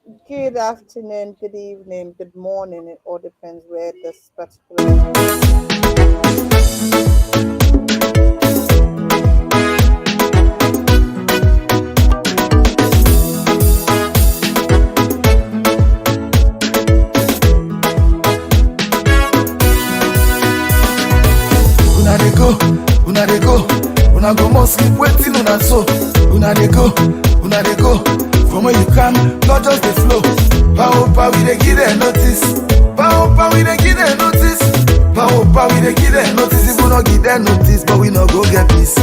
Good afternoon, good evening, good morning. It all depends where this particular. Una dey go, una dey go, una go must sleep waiting una so. Una dey go, una dey go. From where you come, not just the flow. Power, we dey give them notice. Power, we dey give them notice. Power, we dey give them notice. If we not give them notice, but we not go get peace.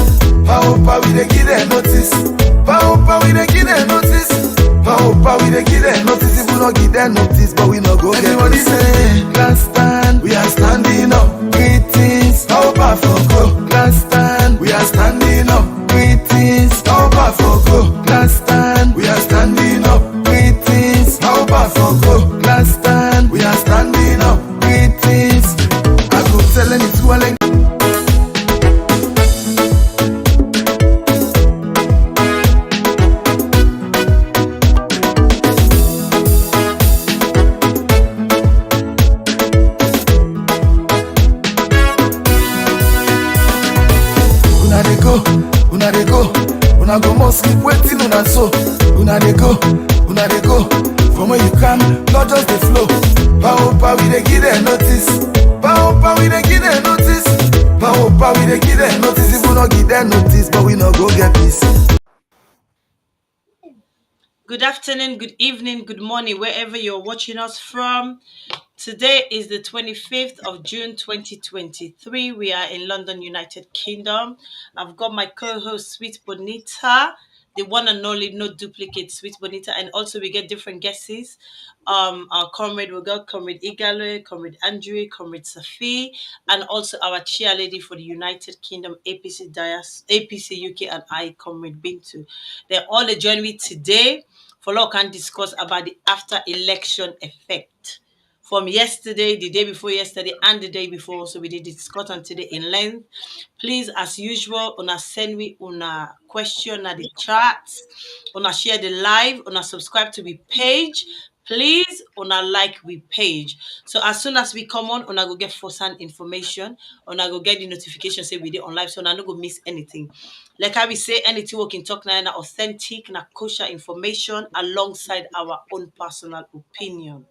Power, we dey give them notice. Power, we dey give them notice. Power, we dey give them notice. If we not give them notice, but we not go get peace. Everybody say, can't stand, we are standing up. Greetings, power for go. Can't stand, we are standing up. Greetings, power for go. Can't stand, we are standing up. Greetings, power for go. Can't stand, we are standing up. Greetings, I go telling it to a una dey go, una dey go, una go must sleep waiting una so. Una dey go, una dey go. From where you come, not just the flow. Power, we dey give them notice. Power, we dey give them notice. Power, we dey give them notice. If we not give them notice, but we not go get peace. Good afternoon, good evening, good morning, wherever you're watching us from. Today is the 25th of June 2023. We are in London, United Kingdom. I've got my co-host, Sweet Bonita, the one and only, no duplicate, Sweet Bonita, and also we get different guests. Our comrade, we got Comrade Igalo, Comrade Andrew, Comrade Safi, and also our cheerleader for the United Kingdom, APC UK, and I, Comrade Bintu. They're all joining me today for Law can discuss about the after-election effect from yesterday, the day before yesterday, and the day before. So we did discuss on today in length. Please, as usual, una send me una question at the chat, una share the live, una subscribe to the page. Please, una like we page. So as soon as we come on, una go get first-hand information, una go get the notification say we did on live, so una no go miss anything. Like I will say, anything we can talk now, na authentic, na kosher information alongside our own personal opinion.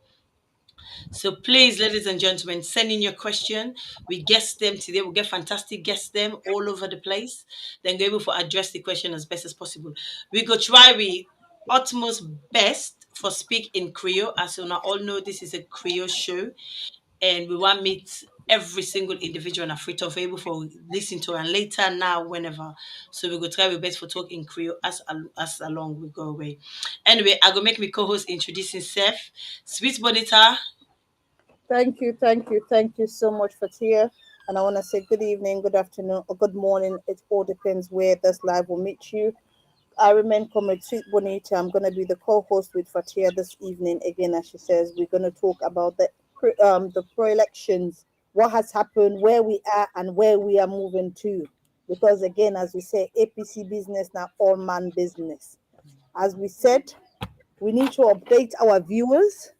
So please, ladies and gentlemen, send in your question. We guess them today. We get fantastic guests them all over the place. Then go able to address the question as best as possible. We go try we utmost best for speak in Creole. As you all know, this is a Creole show, and we want meet every single individual and a free to able for listen to and later now whenever. So we go try our best for talk in Creole as along we go away. Anyway, I go make my co-host introduce himself. Sweet Bonita. Thank you so much for Tia. And I want to say good evening, good afternoon, or good morning. It all depends where this live will meet you. I remain Comrade Sweet Bonita. I'm going to be the co-host with Fatia this evening. Again, as she says, we're going to talk about the pro-elections, what has happened, where we are, and where we are moving to. Because again, as we say, APC business now all man business. As we said, we need to update our viewers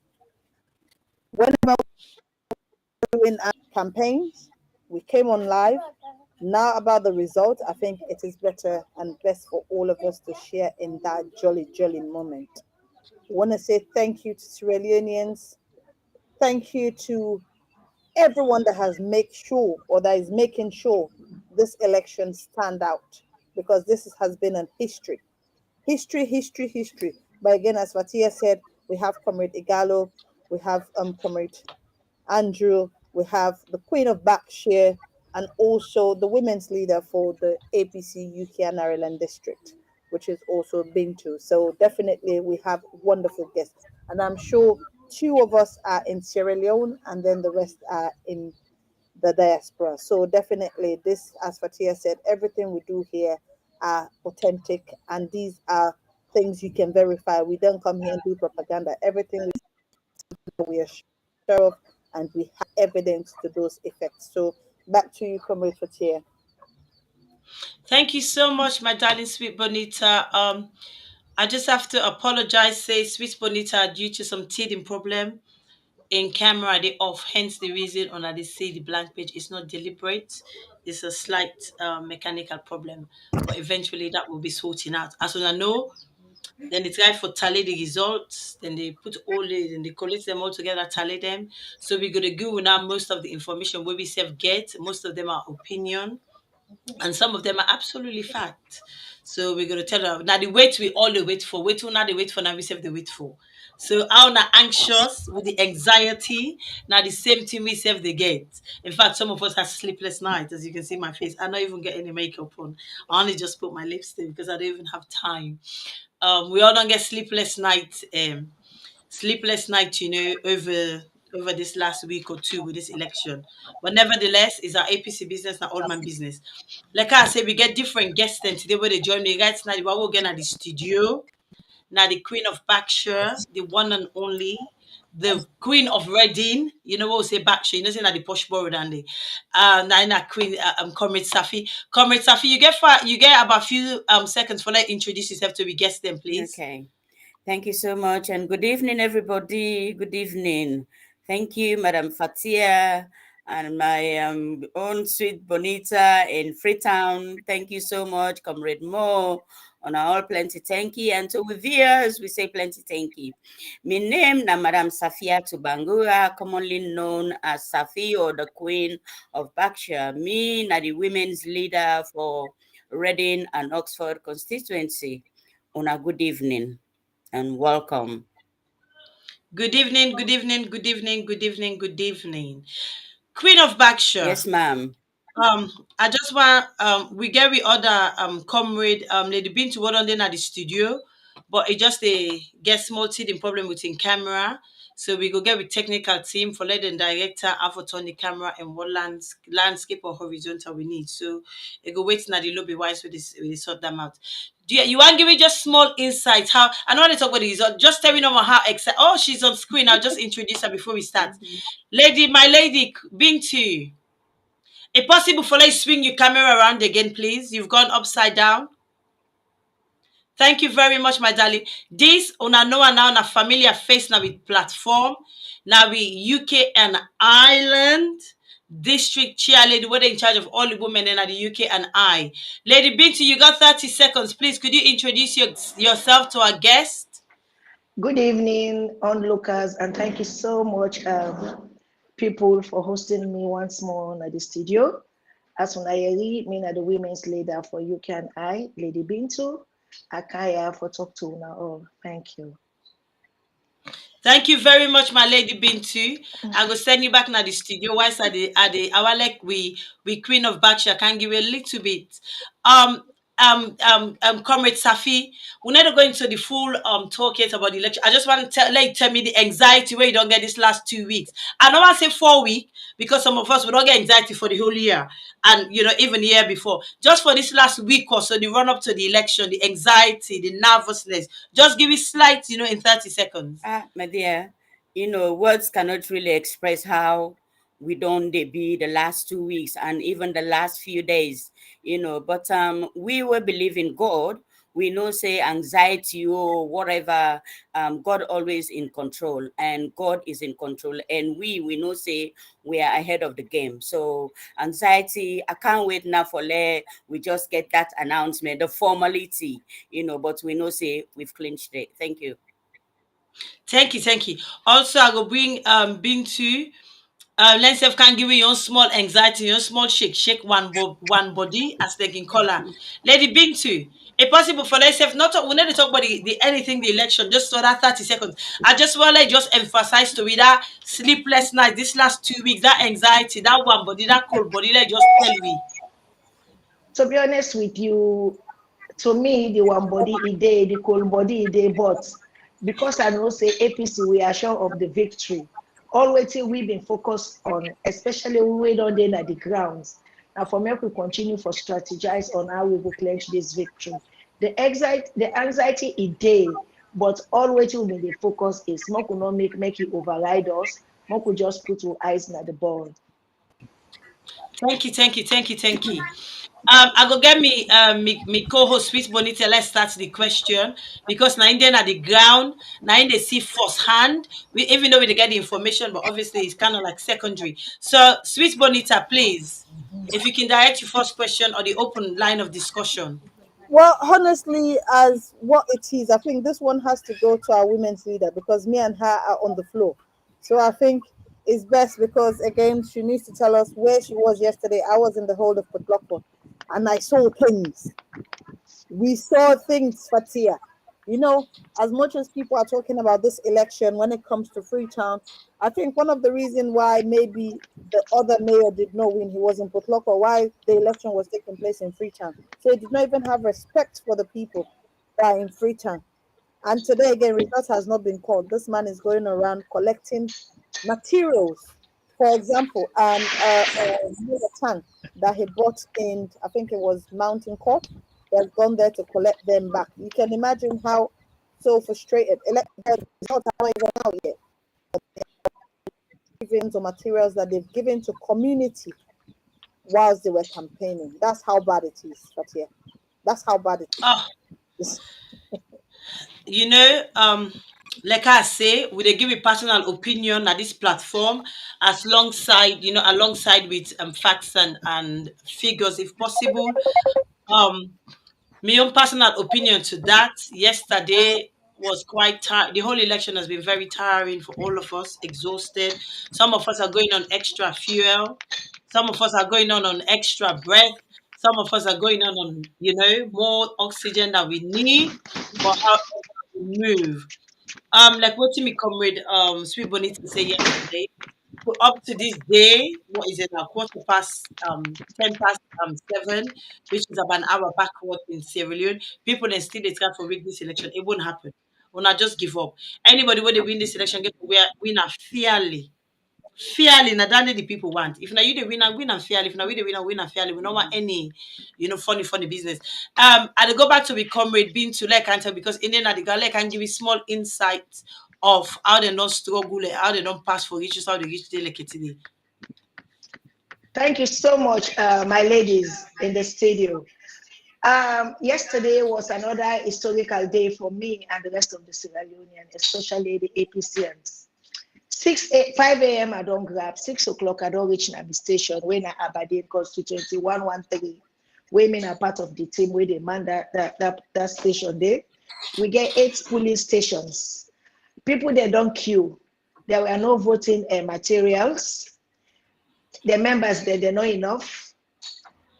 whenever we're doing our campaigns. We came on live. Now about the result, I think it is better and best for all of us to share in that jolly moment. I want to say thank you to Sierra Leoneans. Thank you to everyone that has made sure or that is making sure this election stand out, because has been an history. But again, as Fatia said, we have Comrade Igalo, we have Comrade Andrew, we have the Queen of Berkshire, and also the women's leader for the APC UK and Ireland district, which is also Bintu. So definitely we have wonderful guests. And I'm sure two of us are in Sierra Leone and then the rest are in the diaspora. So definitely this, as Fatia said, everything we do here are authentic, and these are things you can verify. We don't come here and do propaganda. Everything we are sure of, and we have evidence to those effects. So back to you, Comrade Fatia. Thank you so much, my darling Sweet Bonita. I just have to apologize, say Sweet Bonita, due to some teething problem in camera, they off. Hence the reason on they say the blank page is not deliberate. It's a slight mechanical problem, but eventually that will be sorting out. As soon as I know, then they try for tally the results. Then they put all the, then they collect them all together, tally them. So we're gonna go now. Most of the information we self get. Most of them are opinion, and some of them are absolutely fact. So we're gonna tell them now the wait we all the wait for. Wait till now they wait for now we self the wait for. So how not anxious with the anxiety, now the same thing we self they get. In fact, some of us have sleepless nights, as you can see my face. I don't even get any makeup on. I only just put my lipstick because I don't even have time. We all don't get sleepless night, over this last week or two with this election. But nevertheless, it's our APC business, not all man business. Like I said, we get different guests and today where they join me. Guys, now we're again at the studio. Now the Queen of Berkshire, the one and only, the Queen of Reading. You know what we say Berkshire, you know, say that the posh borough and the now in that Queen Comrade Safi. Comrade Safi, you get about a few seconds for let introduce yourself to be guest then, please. Okay. Thank you so much. And good evening, everybody. Good evening. Thank you, Madam Fatia and my own sweet Bonita in Freetown. Thank you so much, Comrade Mo. On all plenty thank you. And to viewers, we say plenty thank you. My name na Madam Safia Tubangura, commonly known as Safi or the Queen of Berkshire. Me na the women's leader for Reading and Oxford constituency. On a good evening and welcome. Good evening, good evening, good evening, good evening, good evening. Queen of Berkshire. Yes, ma'am. I just want we get with other comrade Lady been to what on then at the studio, but it just a get small teething problem within camera. So we go get with technical team for letting director have to turn the camera and what landscape or horizontal we need. So it go wait now the lobby wise with this we sort them out. Do you want to give me just small insights? How I know they talk about the result. Just tell me know how excited. Oh, she's on screen. I'll just introduce her before we start. Lady, my lady, Binti. If possible, for let's swing your camera around again, please. You've gone upside down. Thank you very much, my darling. This una know now na familiar face now with platform. Now we UK and Ireland district chair lady, where they in charge of all the women in the UK and I. Lady Binti, you got 30 seconds. Please, could you introduce yourself to our guest? Good evening, onlookers, and thank you so much, people, for hosting me once more at the studio. As Unayeri, me na the women's leader for UK and I, Lady Bintu, Akaya for talk to now all. Thank you. Thank you very much, my lady Bintu. I will send you back now the studio. Whilst at the our like we Queen of Berkshire can give you a little bit. Comrade Safi, we're not going into the full talk yet about the election. I just want to tell me the anxiety where you don't get this last 2 weeks. I don't want to say 4 weeks because some of us we don't get anxiety for the whole year and even the year before. Just for this last week or so, the run up to the election, the anxiety, the nervousness. Just give it slight, in 30 seconds. My dear, words cannot really express how we don't be the last 2 weeks and even the last few days, but we will believe in God. We know say anxiety or whatever, God always in control and God is in control, and we know say we are ahead of the game. So anxiety, I can't wait now for we just get that announcement, the formality, but we know say we've clinched it. Thank you. Thank you. Also, I will bring Bintu. Let's say can give you your small anxiety, your small shake one body as they can call her. Lady Bintu, if possible for let's say not we need to talk about the anything the election, just for that 30 seconds. I just want to just emphasize to me that sleepless night this last 2 weeks, that anxiety, that one body, that cold body, like just tell me. To be honest with you, to me, the one body a day, the cold body a day, but because I know say APC, we are sure of the victory. Always we've been focused on, especially we don't then at the grounds. Now for me, we continue for strategize on how we will clinch this victory. The anxiety a day, but always will be the focus is more could not make it override us. More could just put our eyes on the ball. Thank you. I go get me co-host Sweet Bonita. Let's start the question because now Indian at the ground, now they see firsthand. We even though we dey get the information, but obviously it's kind of like secondary. So Sweet Bonita, please, if you can direct your first question or the open line of discussion. Well, honestly, as what it is, I think this one has to go to our women's leader because me and her are on the floor. So I think it's best because again, she needs to tell us where she was yesterday. I was in the hold of Putloko and I saw things. We saw things, Fatia. You know, as much as people are talking about this election when it comes to Freetown, I think one of the reasons why maybe the other mayor did not win, he was in Putloko, why the election was taking place in Freetown. So he did not even have respect for the people that are in Freetown. And today again, results has not been called. This man is going around collecting materials. For example, tank that he bought in, I think it was Mountain Court. He has gone there to collect them back. You can imagine how so frustrated. The results are not even out yet. Giving the materials that they've given to community whilst they were campaigning. That's how bad it is, Fatia. That's how bad it Oh, is. you know, like I say, we dey give a personal opinion at this platform, as alongside, alongside with facts and figures if possible. Um, My own personal opinion to that, yesterday was quite tired. The whole election has been very tiring for all of us, exhausted. Some of us are going on extra fuel. Some of us are going on extra breath. Some of us are going on, more oxygen than we need. But however, we move. Like what Timmy comrade Sweet Bonita say yesterday, so up to this day, what is it now? Quarter past 7, which is about an hour backward in Sierra Leone. People then still they try for rig this election. It won't happen. Will not just give up. Anybody when they win this election get to win a fairly. Fairly, now that the people want. If now you the winner, win and fairly. If now we the winner, win and fairly. We don't want any, funny business. I go back to the comrade being to like answer because in the the girl can give you small insights of how they don't struggle, how they don't pass for riches, how they reach the like today. Thank you so much, my ladies in the studio. Yesterday was another historical day for me and the rest of the Sierra Leonean, especially the APCMs. 5 a.m. I don't grab, 6 o'clock I don't reach Nabi Station when I Aberdeen constituency 113. Women are part of the team where they man that station there. We get 8 police stations. People they don't queue. There were no voting materials. The members they're not enough.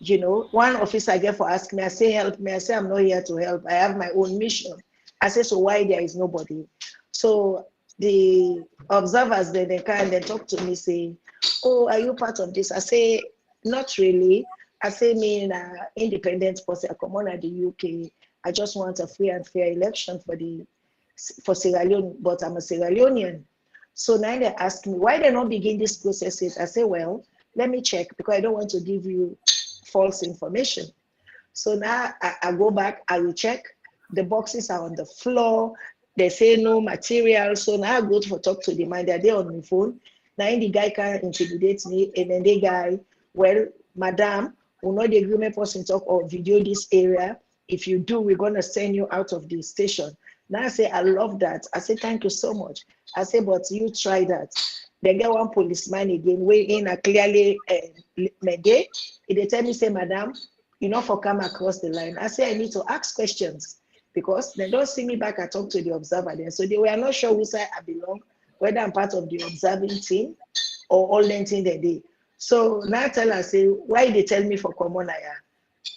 One officer get for ask me, I say help me. I say I'm not here to help. I have my own mission. I say so why there is nobody? So the observers they come and they talk to me say, oh, are you part of this? I say not really. I say me an independent person. I come on at the UK. I just want a free and fair election for Sierra Leone, but I'm a Sierra Leonean. So now they ask me why they not begin this process. I say, well, let me check because I don't want to give you false information. So now I go back, I will check. The boxes are on the floor. They say no material. So now I go to talk to the man. They're there on my phone. Now the guy can intimidate me. And then the guy, well, madam, will not the agreement person talk or video this area. If you do, we're going to send you out of the station. Now I say, I love that. I say, thank you so much. I say, but you try that. They get one policeman again, way in a clearly Mede. They tell me, say, madam, you know, for come across the line. I say, I need to ask questions because they don't see me back. I talk to the observer then. So they were not sure which side I belong, whether I'm part of the observing team or all the thing they did. So now I tell her, say, why they tell me for common aya?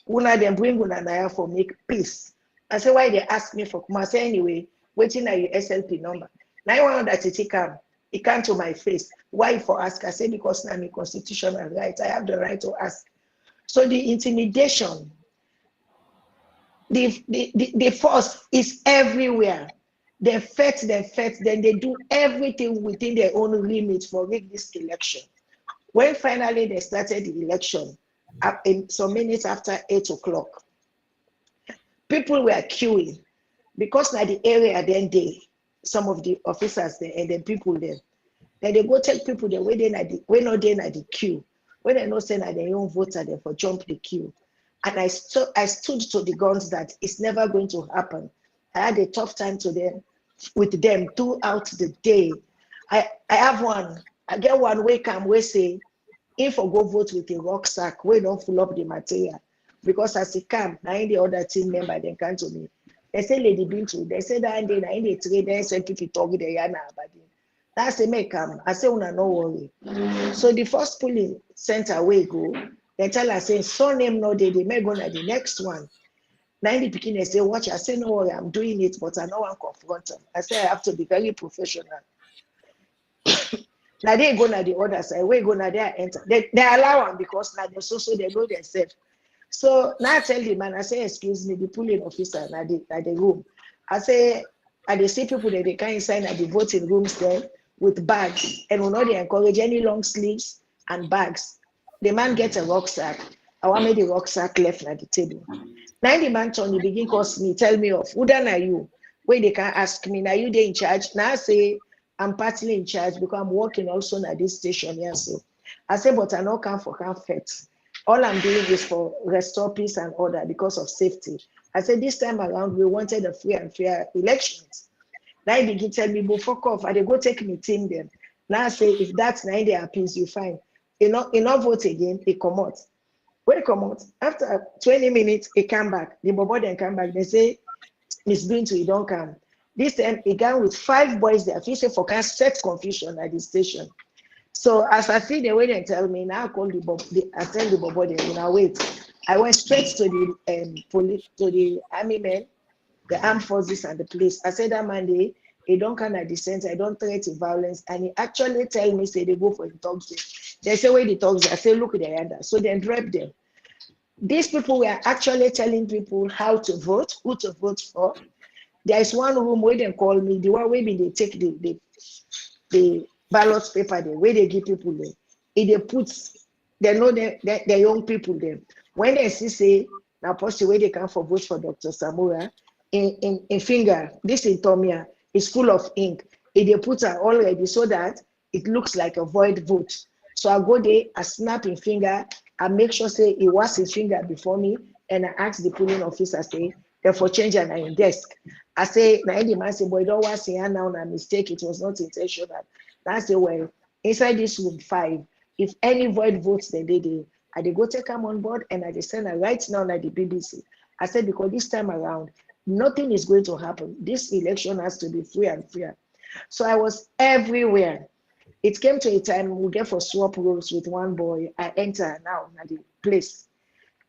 Una them bring una naya for make peace. I say, why they ask me for come? I say, anyway, waiting at your SLP number. Now I want that it come. It came to my face. Why for ask? I say, because I'm a constitutional right. I have the right to ask. So the intimidation, the force is everywhere. They fight, then they do everything within their own limits for rig this election. When finally they started the election, some minutes after 8 o'clock, people were queuing because now the area then some of the officers there and then people there. Then they go take people the way they not there at the queue. When they know say that they own voter they for jump the queue. And I stood to the guns that it's never going to happen. I had a tough time with them throughout the day. I have one. I get one way come we say, if I go vote with a rucksack, we don't fill up the material. Because as it come, now the other team member then come to me. They say Lady Bintu, they say that day, now they trade, they say people talk the yana about it. That's the make come. I say, una no worry. So the first polling center we go, they tell us saying, so name no day, they may go to the next one. 90 picking they say, watch, I say, no worry, I'm doing it, but I don't want to confront them. I say I have to be very professional. Now they go to the other side, we go to there enter. They allow them because now they so they know themselves. So now I tell the man, I say, excuse me, the polling officer at the room. I say, I they see people that they can't sign at the voting rooms there with bags, and we know they encourage any long sleeves and bags. The man gets a rucksack. I want me the rucksack left at the table. Now the man turn, he begin calls me, tell me off. Who done are you? Where they can ask me, now you they in charge? Now I say, I'm partly in charge because I'm working also at this station here. So I say, but I no come for comfort. All I'm doing is for restore peace and order because of safety. I said, this time around, we wanted a free and fair elections. Now he begin tell me, but fuck off. I they go take me team them. Now I say, if that's 9 day appeals, you fine. You not vote again, he come out. When he come out, after 20 minutes, he come back. The bobo then come back. They say, Miss Bintu, he don't come. This time, he came with 5 boys there. He said, for can set confusion at the station. So as I see the way they tell me, now I call I tell the bobo then, you know, wait. I went straight to the police, to the army men, the armed forces and the police. I said that Monday, he don't come at the center, I don't threaten violence. And he actually tell me, say they go for the talks. They say, where the talks? I say, look at the other. So then drop them. These people were actually telling people how to vote, who to vote for. There is one room where they call me, the one where they take the ballot paper there, where they give people there. If they put, they know the young people there. When they say, now post where they come for vote for Dr. Samura, in finger, this in Tomia is full of ink. If they put her already so that it looks like a void vote. So I go there, I snap in finger, I make sure say it was in finger before me, and I ask the polling officer, say, therefore change an in desk. I say, now the man say, boy, don't want to say now a mistake, it was not intentional. I say, well, inside this room 5, if any void votes I they go take them on board and I they send her right now at the BBC. I said, because this time around, nothing is going to happen. This election has to be free and fair. So I was everywhere. It came to a time we get for swap roles with one boy. I enter now at the place.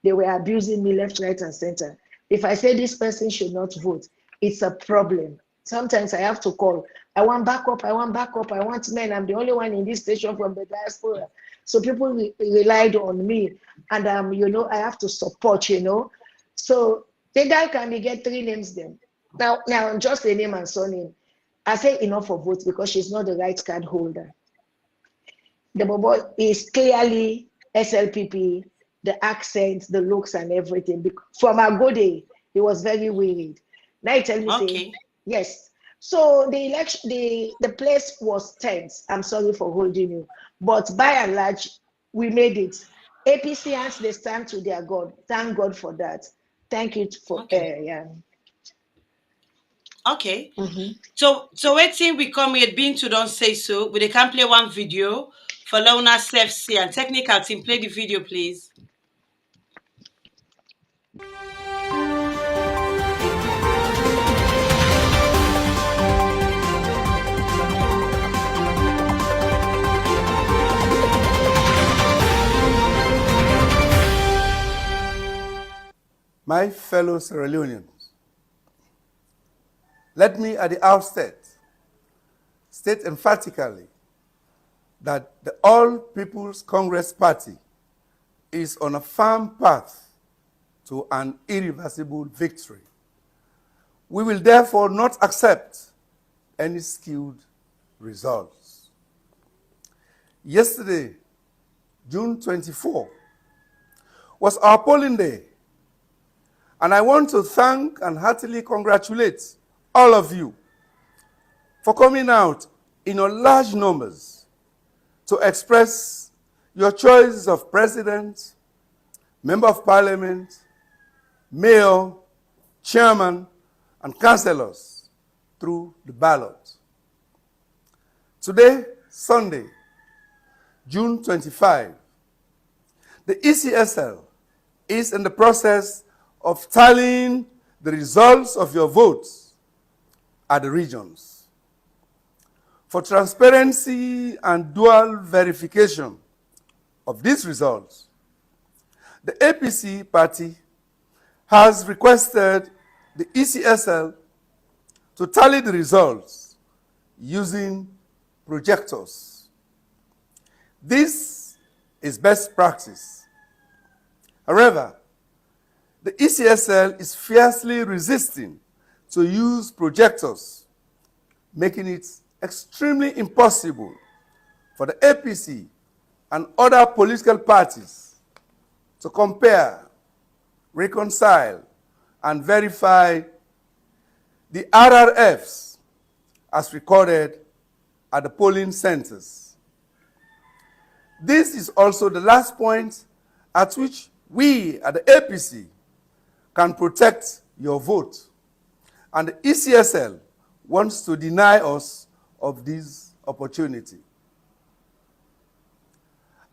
They were abusing me left, right, and center. If I say this person should not vote, it's a problem. Sometimes I have to call. I want backup, I want men. I'm the only one in this station from the diaspora. So people relied on me. And, I have to support, So the guy can get 3 names then. Now, just a name and surname. I say enough for votes because she's not the right card holder. The bobo is clearly SLPP, the accent, the looks and everything. From a good day, he was very worried. Now he tell me, say, yes. So the election, the place was tense. I'm sorry for holding you. But by and large, we made it. APC has the stand to their God. Thank God for that. Thank you for yeah. Okay. So waiting we come here being to don't say so, but they can play one video for Lona Self C and technical team. Play the video, please. My fellow Sierra Leoneans, let me at the outset state emphatically that the All People's Congress Party is on a firm path to an irreversible victory. We will therefore not accept any skewed results. Yesterday, June 24, was our polling day, and I want to thank and heartily congratulate all of you for coming out in your large numbers to express your choice of president, member of parliament, mayor, chairman, and councillors through the ballot. Today, Sunday, June 25, the ECSL is in the process of tallying the results of your votes at the regions. For transparency and dual verification of these results, the APC party has requested the ECSL to tally the results using projectors. This is best practice. However, the ECSL is fiercely resisting to use projectors, making it extremely impossible for the APC and other political parties to compare, reconcile, and verify the RRFs as recorded at the polling centers. This is also the last point at which we at the APC can protect your vote, and the ECSL wants to deny us of this opportunity.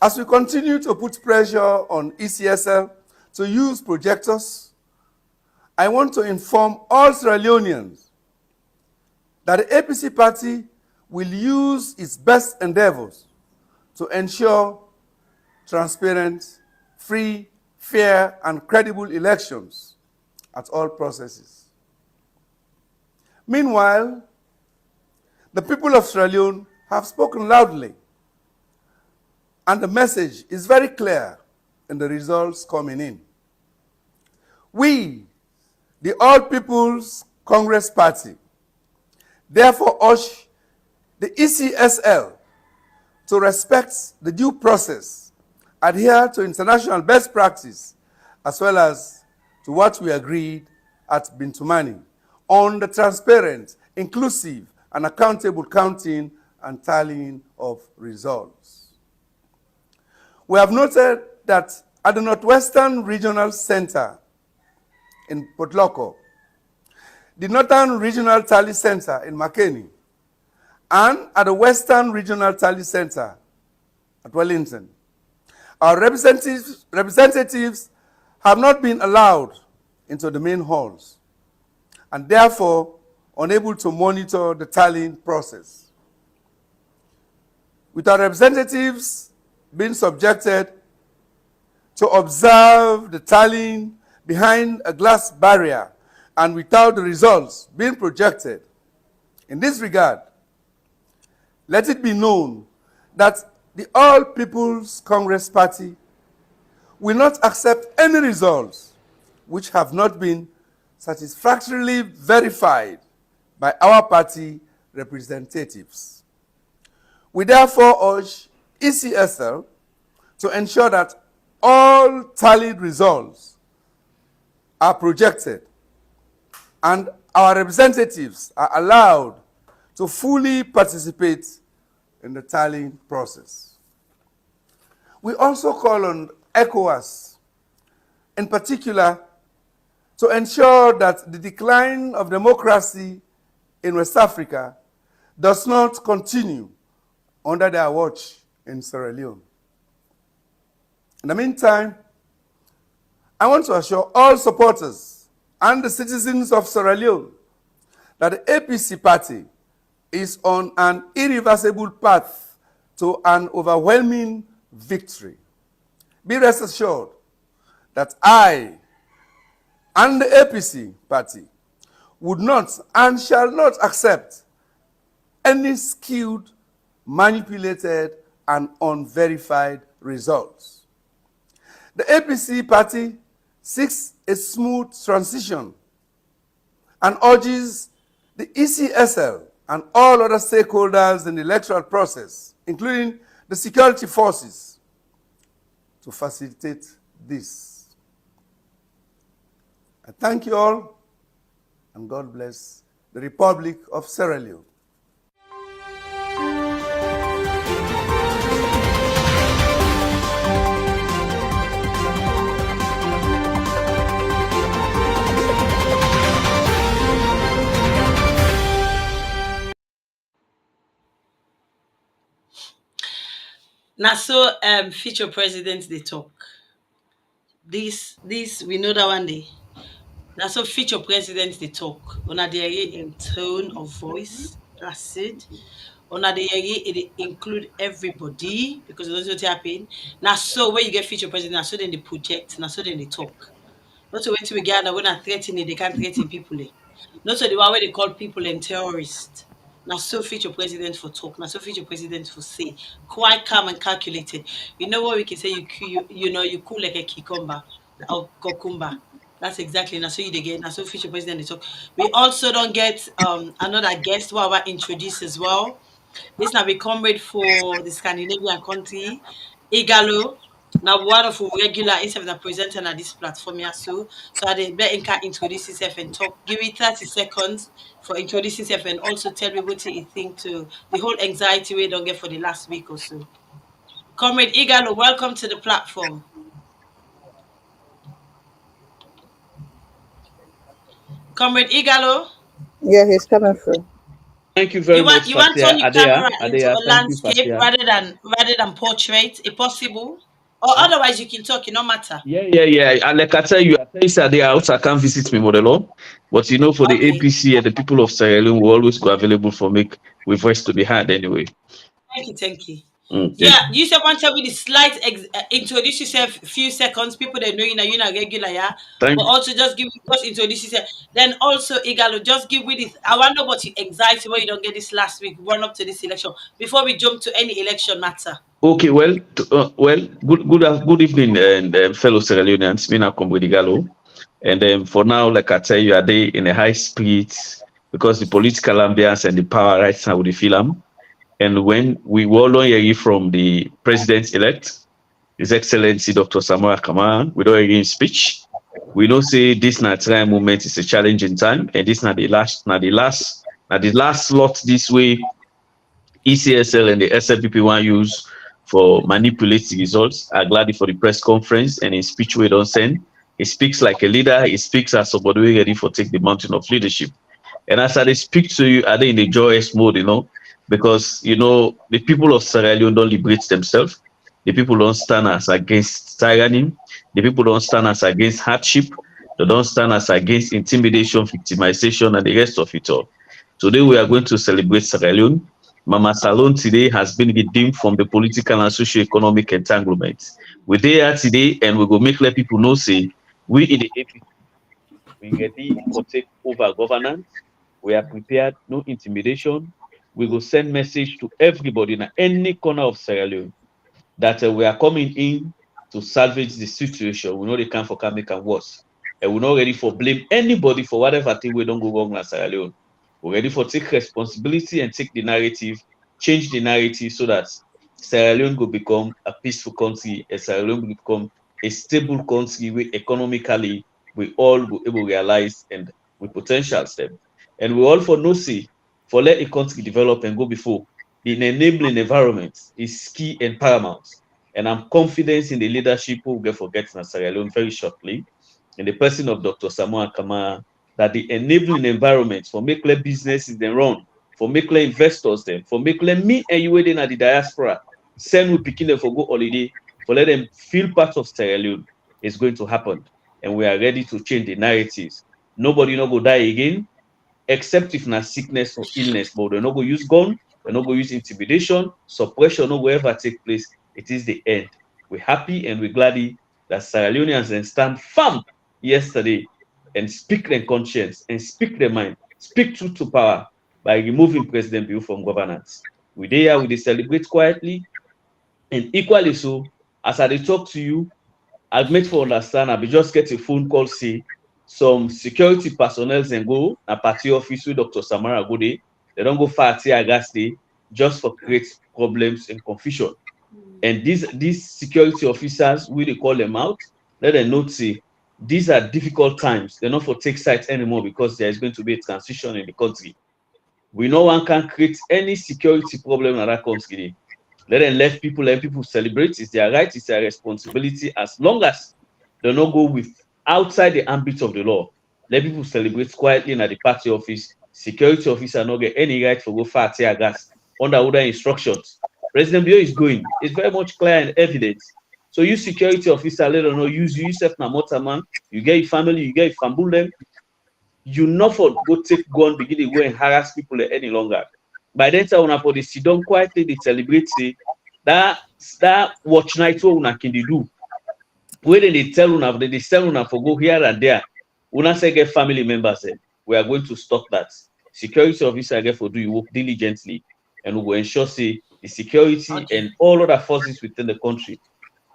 As we continue to put pressure on ECSL to use projectors, I want to inform all Sierra Leoneans that the APC party will use its best endeavors to ensure transparent, free, fair, and credible elections at all processes. Meanwhile, the people of Sierra Leone have spoken loudly, and the message is very clear in the results coming in. We, the All People's Congress Party, therefore urge the ECSL to respect the due process, adhere to international best practice, as well as to what we agreed at Bintumani on the transparent, inclusive, and accountable counting and tallying of results. We have noted that at the Northwestern Regional Center in Port Loko, the Northern Regional Tally Center in Makeni, and at the Western Regional Tally Center at Wellington, our representatives have not been allowed into the main halls and therefore unable to monitor the tallying process. With our representatives being subjected to observe the tallying behind a glass barrier and without the results being projected, in this regard, let it be known that the All People's Congress Party will not accept any results which have not been satisfactorily verified by our party representatives. We therefore urge ECSL to ensure that all tallied results are projected and our representatives are allowed to fully participate in the tallying process. We also call on ECOWAS, in particular, to ensure that the decline of democracy in West Africa does not continue under their watch in Sierra Leone. In the meantime, I want to assure all supporters and the citizens of Sierra Leone that the APC party is on an irreversible path to an overwhelming victory. Be rest assured that I and the APC party would not and shall not accept any skewed, manipulated, and unverified results. The APC party seeks a smooth transition and urges the ECSL and all other stakeholders in the electoral process, including the security forces, to facilitate this. I thank you all, and God bless the Republic of Sierra Leone. Now, so future presidents they talk. This we know that one day. Now, so future presidents they talk. Una they in tone of voice. That's it. Una they it include everybody because it doesn't happen. Now, so when you get future president, now so then they project. Now so then they talk. Not to wait till we gather when I threaten it, they can't threaten people. Not to the one where they call people and terrorists. Now, so future president for talk. Now, so future president for say. Quite calm and calculated. You know what we can say? You cool like a cucumber or cucumber. That's exactly now. So you they get now. So future president they talk. We also don't get another guest who I will introduce as well. This now be comrade for the Scandinavian country, Igalo. Now one of our regular instead of the presenter at this platform here, so I did let Inka introduce himself and talk. Give me 30 seconds for introducing himself and also tell me what he think to the whole anxiety we don't get for the last week or so. Comrade Igalo, welcome to the platform. Comrade Igalo, Yeah, he's coming through. Thank you very much, you want to Fatia. turn your camera into Adea, a thank you, landscape Fatia. rather than portrait, if possible. Or otherwise you can talk, it no matter. Yeah. And like I tell you, Adea also can't visit me, Modelo. But you know, for the Okay. APC and the people of Sierra Leone, we always go available for make with voice to be heard anyway. Thank you. Thank Yeah, you said one time with the slight introduce yourself, few seconds. People that know you're not regular, yeah. thank But also just introduce yourself. Then also Igalo, just give with this. I wonder what you anxiety when you don't get this last week, run up to this election before we jump to any election matter. Okay, good evening, and fellow Sierra Leoneans. Me now Gallo. And for now, like I tell you, are they in a high spirit because the political ambience and the power right now with the film. And when we were hearing from the president-elect, His Excellency Dr. Samoa Kamara, we don't hear him speech. We know say this Nigerian moment is a challenging time, and this not the last slot this way ECSL and the SLPP want use for manipulating results. I'm glad for the press conference and in speech we don't send. He speaks like a leader. He speaks as somebody ready for take the mountain of leadership. And as I speak to you, are they in a joyous mode, because, the people of Sierra Leone don't liberate themselves. The people don't stand as against tyranny. The people don't stand as against hardship. They don't stand as against intimidation, victimization, and the rest of it all. Today, we are going to celebrate Sierra Leone. Mama Salone today has been redeemed from the political and socio-economic entanglements. We're there today, and we will let people know, say, we in the APC, we ready for take over governance. We are prepared, no intimidation. We will send message to everybody in any corner of Sierra Leone that we are coming in to salvage the situation. We know they can't for can make it worse. And we're not ready for blame anybody for whatever thing we don't go wrong in Sierra Leone. We're ready for take responsibility and take the narrative, change the narrative so that Sierra Leone will become a peaceful country, and Sierra Leone will become a stable country where economically we all will able to realize and with potential step. And we all for no see for let a country develop and go before. The enabling environment is key and paramount. And I'm confident in the leadership who will get forgotten Sierra Leone very shortly, in the person of Dr. Samoa Kamara, that the enabling environment for make let businesses then run, for make let investors then, for make let me and you waiting at the diaspora, send we picking them for go holiday, for let them feel part of Sierra Leone is going to happen. And we are ready to change the narratives. Nobody not go die again, except if na sickness or illness, but they're not going to use gun, they're not going to use intimidation, suppression, no will ever take place. It is the end. We're happy and we're glad that Sierra Leoneans then stand firm yesterday and speak their conscience and speak their mind, speak truth to power by removing President Bill from governance. We there, we celebrate quietly, and equally so, as I talk to you, I've made for understand, I be just get a phone call, say, some security personnel and go a party office with Dr. Samara go there. They don't go far gas day just for create problems and confusion. And these security officers, we they call them out, let them know say these are difficult times. They're not for take sides anymore because there is going to be a transition in the country. We know one can create any security problem in that country. Let them let people celebrate. It's their right, it's their responsibility, as long as they don't go with outside the ambit of the law. Let people celebrate quietly in at the party office. Security officer not get any right to go far tear gas under other instructions. President Bio is going. It's very much clear and evident. So you security officer, let them know, use you, yourself na motorman, you get your family, you get your family, you not for go take gun, begin to go and harass people any longer. By then time una for the sit down quietly, they celebrate say that watch night what una can do. When they tell una, they tell una for go here and there. Una say get family members then. We are going to stop that. Security officer get for do you work diligently and we will ensure say the security Okay. and all other forces within the country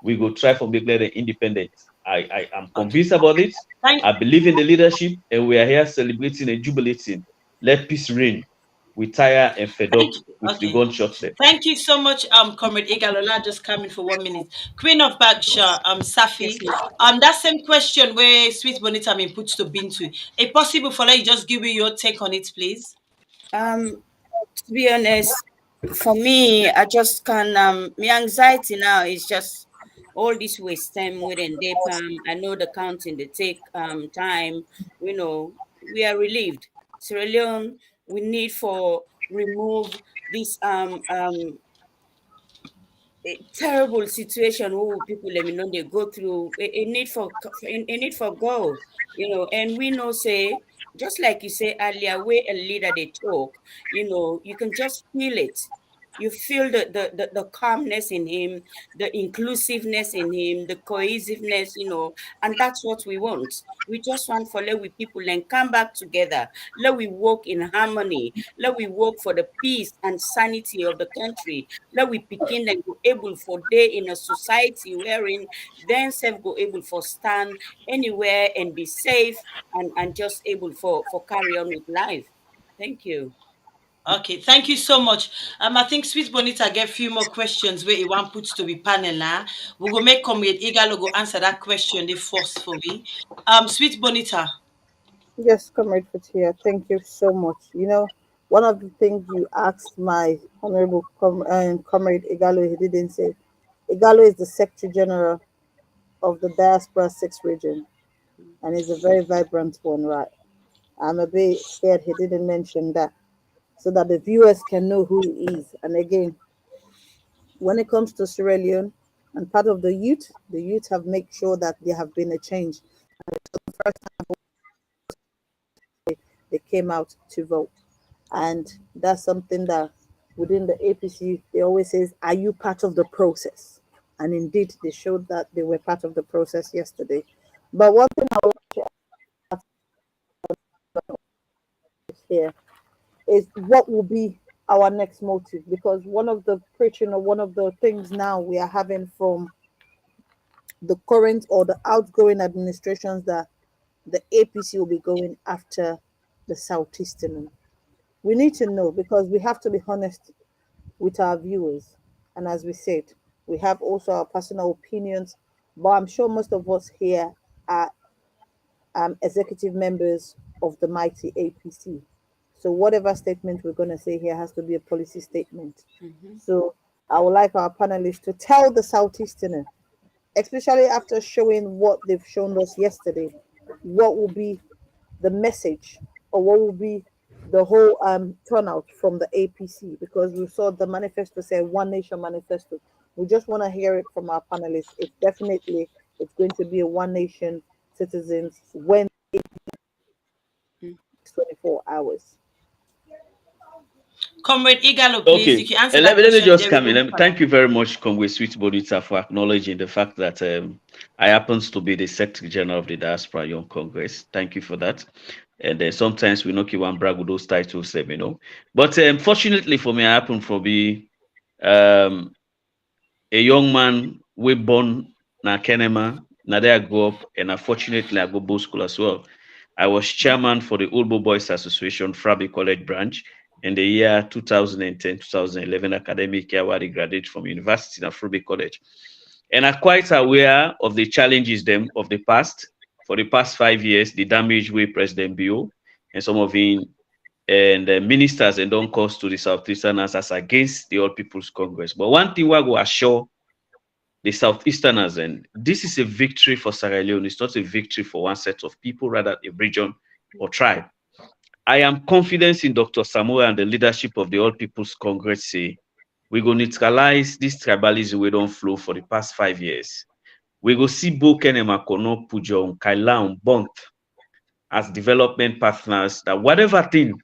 we go try for make them independent. I am convinced about it. Thank, I believe in the leadership, and we are here celebrating and jubilating. Let peace reign. We tire and fed up thank you. with the Okay. gunshots there. Thank you so much, Comrade Igalola. Just coming for 1 minute. Queen of Bagsha, Safi. Yes, ma'am. That same question where Sweet Bonita been put to Bintu. If possible for you, just give me your take on it, please. To be honest, for me, I just can my anxiety now is just all this waste time waiting day I know the counting they take time, we are relieved. Sierra Leone, we need for remove this a terrible situation who people let me know they go through a need for a need for goal, and we know say just like you say earlier, where a leader they talk, you can just feel it. You feel the calmness in him, the inclusiveness in him, the cohesiveness, and that's what we want. We just want for let we people and come back together. Let we work in harmony. Let we work for the peace and sanity of the country. Let we begin and go able for day in a society wherein then self go able for stand anywhere and be safe and just able for carry on with life. Thank you. Okay, thank you so much. I think Sweet Bonita get a few more questions where he want puts to be panel now. We will make Comrade Igalo go answer that question the first for me. Sweet Bonita. Yes, Comrade Fatia, thank you so much. One of the things you asked my honorable Comrade Igalo, he didn't say. Igalo is the Secretary General of the Diaspora 6 region, and he's a very vibrant one, right? I'm a bit scared he didn't mention that so that the viewers can know who he is. And again, when it comes to Sierra Leone and part of the youth have made sure that there have been a change. They came out to vote. And that's something that within the APC, they always says, are you part of the process? And indeed, they showed that they were part of the process yesterday. But one thing I want to ask here is what will be our next motive? Because one of the preaching or one of the things now we are having from the current or the outgoing administrations that the APC will be going after the Southeastern. We need to know because we have to be honest with our viewers. And as we said, we have also our personal opinions, but I'm sure most of us here are executive members of the mighty APC. So whatever statement we're going to say here has to be a policy statement. So I would like our panelists to tell the Southeasterner, especially after showing what they've shown us yesterday, what will be the message or what will be the whole turnout from the APC, because we saw the manifesto say One Nation manifesto. We just want to hear it from our panelists. It's definitely it's going to be a One Nation citizens when 24 hours. Comrade Igalo, please. Okay, You can answer and that let me question. just Then come we in. go to Thank you very much, Congress Sweet Bonita, for acknowledging the fact that I happens to be the Secretary General of the Diaspora Young Congress. Thank you for that. And sometimes we not one brag with those titles, But fortunately for me, I happen to be um, a young man we born na Kenema. Now there I grew up, and unfortunately I go both school as well. I was chairman for the Ulbo Boys Association, Frabi College branch, in the year 2010-2011 academic year where I graduated from university in Frabi College. And I'm quite aware of the challenges them of the past. For the past 5 years, the damage we President Bio and some of him and the ministers and don't cause to the Southeasterners as against the All People's Congress. But one thing we go assure the Southeasterners, and this is a victory for Sierra Leone. It's not a victory for one set of people, rather a region or tribe. I am confident in Dr. Samoa and the leadership of the All People's Congress. Say, we go neutralize this tribalism we don't flow for the past 5 years. We go see Boken and Makono, Pujon, Kailan, Bont as development partners that whatever thing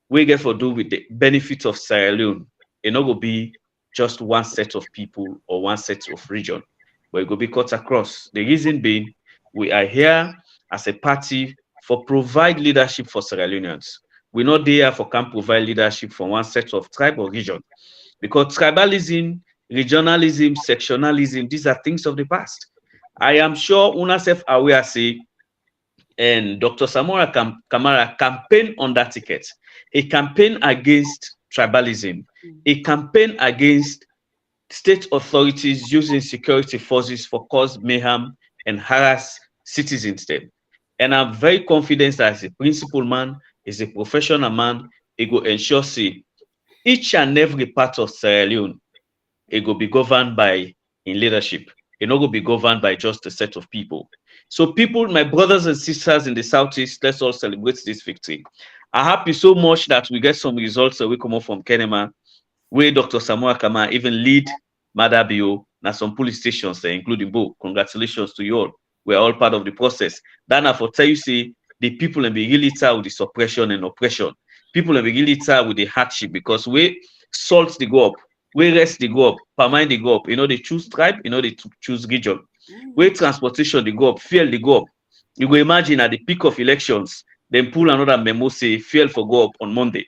we get for do with the benefit of Sierra Leone, it not go be just one set of people or one set of region, but it go be cut across. The reason being, we are here as a party for provide leadership for Sierra Leoneans. We're not there for can provide leadership for one set of tribe or region, because tribalism, regionalism, sectionalism, these are things of the past. I am sure una self aware say and Dr. Samora Kamara campaigned on that ticket. A campaign against tribalism, a campaign against state authorities using security forces for cause mayhem and harass citizens them. And I'm very confident that as a principled man, as a professional man, he will ensure say each and every part of Sierra Leone, it will be governed by in leadership. It not going to be governed by just a set of people. So people, my brothers and sisters in the Southeast, let's all celebrate this victory. I'm happy so much that we get some results that we come up from Kenema, where Dr. Samuel Kama even lead Madabio, na some police stations there, including Bo. Congratulations to you all. We're all part of the process. Then I for tell you, say, the people and be really tired with the suppression and oppression. People and be really tired with the hardship because we salt the go up, we rest the go up, permine the go up. You know, they choose tribe, you know, they choose region. Where transportation they go up, fuel they go up. You go imagine at the peak of elections, then pull another memo say fuel for go up on Monday.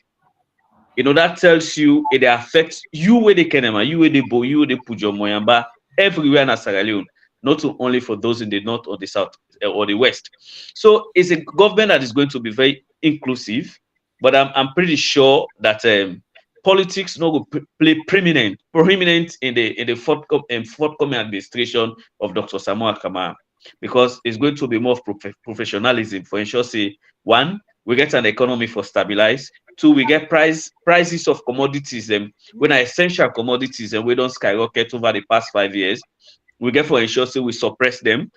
You know, that tells you it affects you where they Kenema, you where they Bo, you where they Pujo Moyamba, everywhere in Sierra Leone, not only for those in the north or the south or the west. So it's a government that is going to be very inclusive, but I'm pretty sure that politics not will play prominent in the forthcoming administration of Dr. Samuel Kamara, because it's going to be more professionalism for ensure say one, we get an economy for stabilize. Two, we get prices of commodities when are essential commodities and we don't skyrocket over the past 5 years. We get for ensure say we suppress them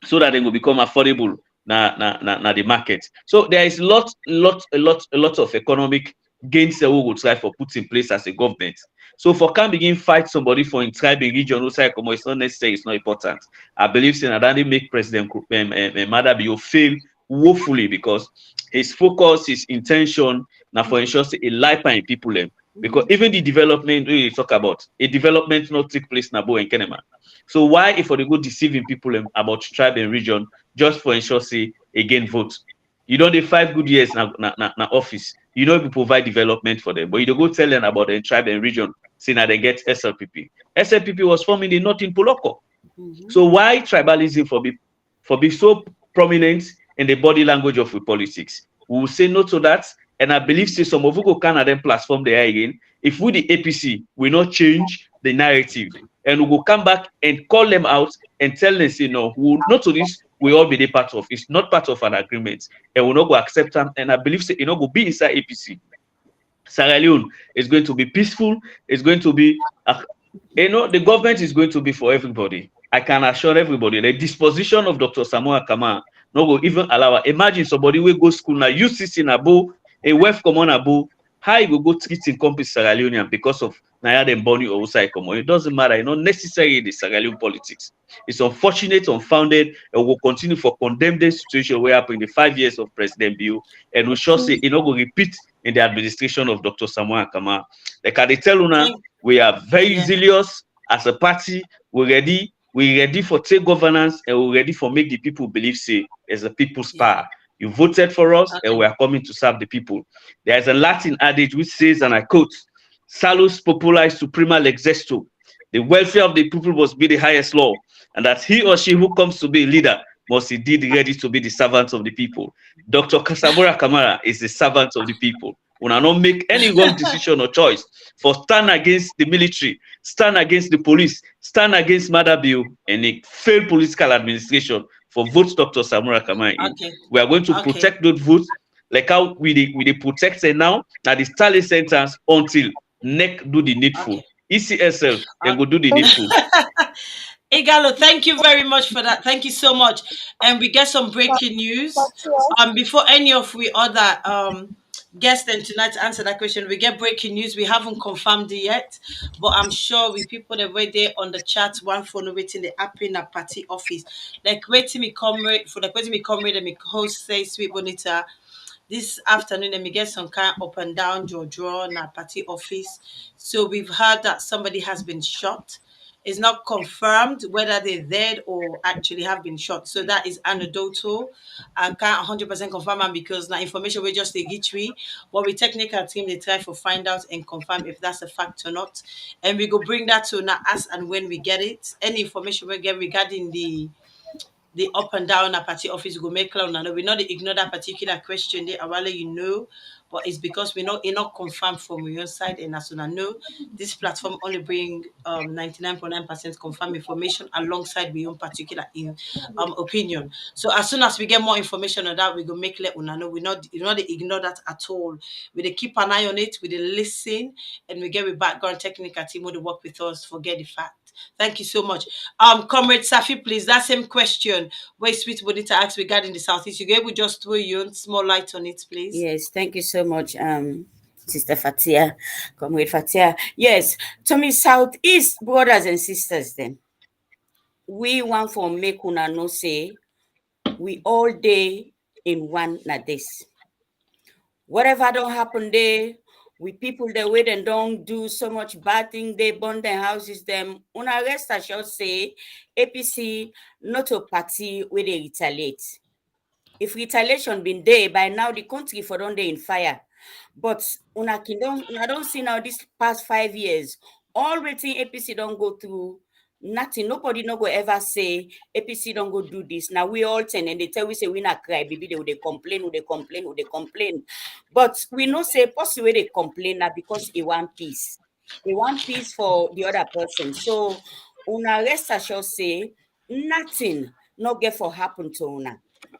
so that they will become affordable na the market. So there is a lot of economic gains that we will try for put in place as a government. So for can begin fight somebody for in tribe in region outside come, it's not necessary, it's not important. I believe Senadani make President Madabio fail woefully because his focus, his intention, now for ensure a life in people because even the development we talk about, a development not take place na Bo and Kenema. So why if they go deceiving people about tribe and region just for ensure say again vote? You know the 5 good years na office. You know if you provide development for them, but you don't go tell them about the tribe and region, say now they get SLPP. SLPP was formed in the north in Poloko. So why tribalism for be so prominent in the body language of the politics? We will say no to that. And I believe say some of you go Canada platform there again. If we the APC will not change the narrative and we will come back and call them out and tell them say no, we will not to this we all be the part of. It's not part of an agreement and we'll not go accept them. And I believe say you know go be inside APC. Sierra Leone is going to be peaceful. It's going to be the government is going to be for everybody. I can assure everybody the disposition of Dr. Samuel Kama no go even allow. Imagine somebody will go school now, UCC in Abo, a wealth come on Abo, how you will go treat in compass Sierra Leonean because of Naya and Bonnie or Usai Komo. It doesn't matter, you know, necessarily the Sierra Leone politics. It's unfortunate, unfounded, and will continue for condemn the situation where happened in the 5 years of President Bill, and we shall say it not go repeat in the administration of Dr. Samuel Kama. Like I tell Una, we are very zealous as a party, we're ready for take governance, and we're ready for make the people believe say as a people's power. You voted for us and we are coming to serve the people. There is a Latin adage which says, and I quote, Salus populi suprema lexesto. The welfare of the people must be the highest law, and that he or she who comes to be a leader must indeed be ready to be the servant of the people. Dr. Kasabora Kamara is the servant of the people. We will not make any wrong decision or choice for stand against the military, stand against the police, stand against Madabio and a failed political administration for vote Dr. Samura Kamara. We are going to protect those votes like how we protect it now at the Stanley sentence until NEC do the needful. ECSL they go do the needful. Igalo, thank you very much for that. Thank you so much. And we get some breaking news. Before any of we other guest then tonight to answer that question. We get breaking news. We haven't confirmed it yet, but I'm sure with people that were there on the chat, one phone waiting the app in a party office. Like waiting me comrade for the waiting me comrade and me host say sweet bonita. This afternoon, let me get some kind up and down draw in our party office. So we've heard that somebody has been shot. It's not confirmed whether they're dead or actually have been shot. So that is anecdotal. I can't 100% confirm am because now information we just get we. But we technical team they try to find out and confirm if that's a fact or not. And we go bring that to now us and when we get it. Any information we get regarding the up and down a party office go make clown and we not ignore that particular question they are you know, but it's because we know it not confirmed from your side and as soon as know this platform only bring 99.9% confirmed information alongside we own particular opinion. So as soon as we get more information on that we go make let una know we not ignore that at all. We dey keep an eye on it, we dey listen and we get with background technical team who dey work with us forget the fact. Thank you so much. Comrade Safi, please, that same question where Sweet Bonita asked regarding the Southeast. You go able just throw your own small light on it, please. Yes, thank you so much, Sister Fatia, Comrade Fatia. Yes, to me, Southeast brothers and sisters, then we want for make una know say we all day in one na this. Whatever don't happen there, we people the way they don't do so much bad thing, they burn their houses, them. Una rest assured say APC not a party where they retaliate. If retaliation been there, by now the country for don't they in fire. But una don't see now this past 5 years, all waiting APC don't go through nothing. Nobody no go ever say APC don't go do this. Now we all turn and they tell we say we not cry, baby. They would complain. But we know say possibly they complain now because they want peace. They want peace for the other person. So una rest assured say nothing no get for happen to una.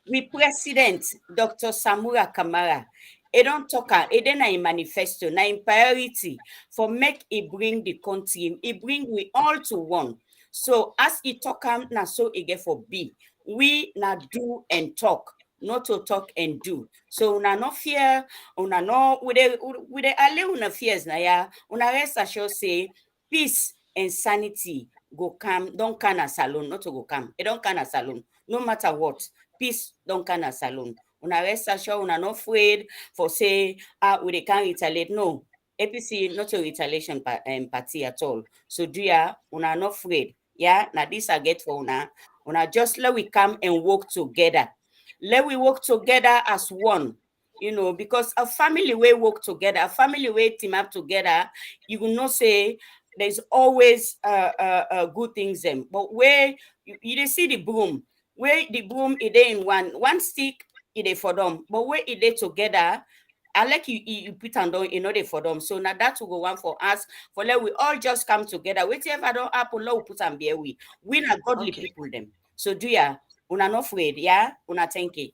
We President Dr. Samura Kamara, he don't talk, he then a manifesto, na in priority for make it bring the country, it bring we all to one. So as he talk na so he get for be. We na do and talk, not to talk and do. So una no fear, una no with the alle una fears na ya, una rest assured say peace and sanity go come, don't can a salon, not to go come. It don't can a salon, no matter what. Peace don't can a salon. Una rest assured, una not afraid for say, we can't retaliate. No, APC not a retaliation party at all. So do ya, una not afraid. Yeah, now this I get for una. Una just let we come and work together. Let we work together as one. You know, because a family way work together, a family way team up together, you will not say there's always good things them. But where you see the broom, where the broom is in one stick, it for them. But where it together, I like you put on down in order for them. So now that will go one for us. For let we all just come together. Whichever don't happen, we put and bear we not godly people them. So do ya una not afraid, yeah? Una thank you.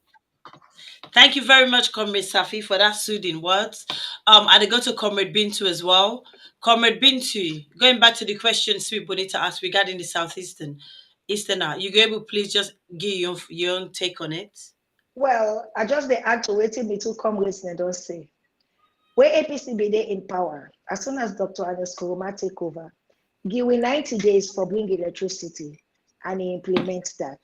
Thank you very much, Comrade Safi, for that soothing words. I go to Comrade Bintu as well. Comrade Bintu, going back to the question Sweet Bonita asked regarding the Easterner, you go able please just give your own take on it? Well, I just the act to waiting me to come listening, don't say. Where APC be there in power, as soon as Dr. Anes Kuruma take over, give we 90 days for bringing electricity and he implements that.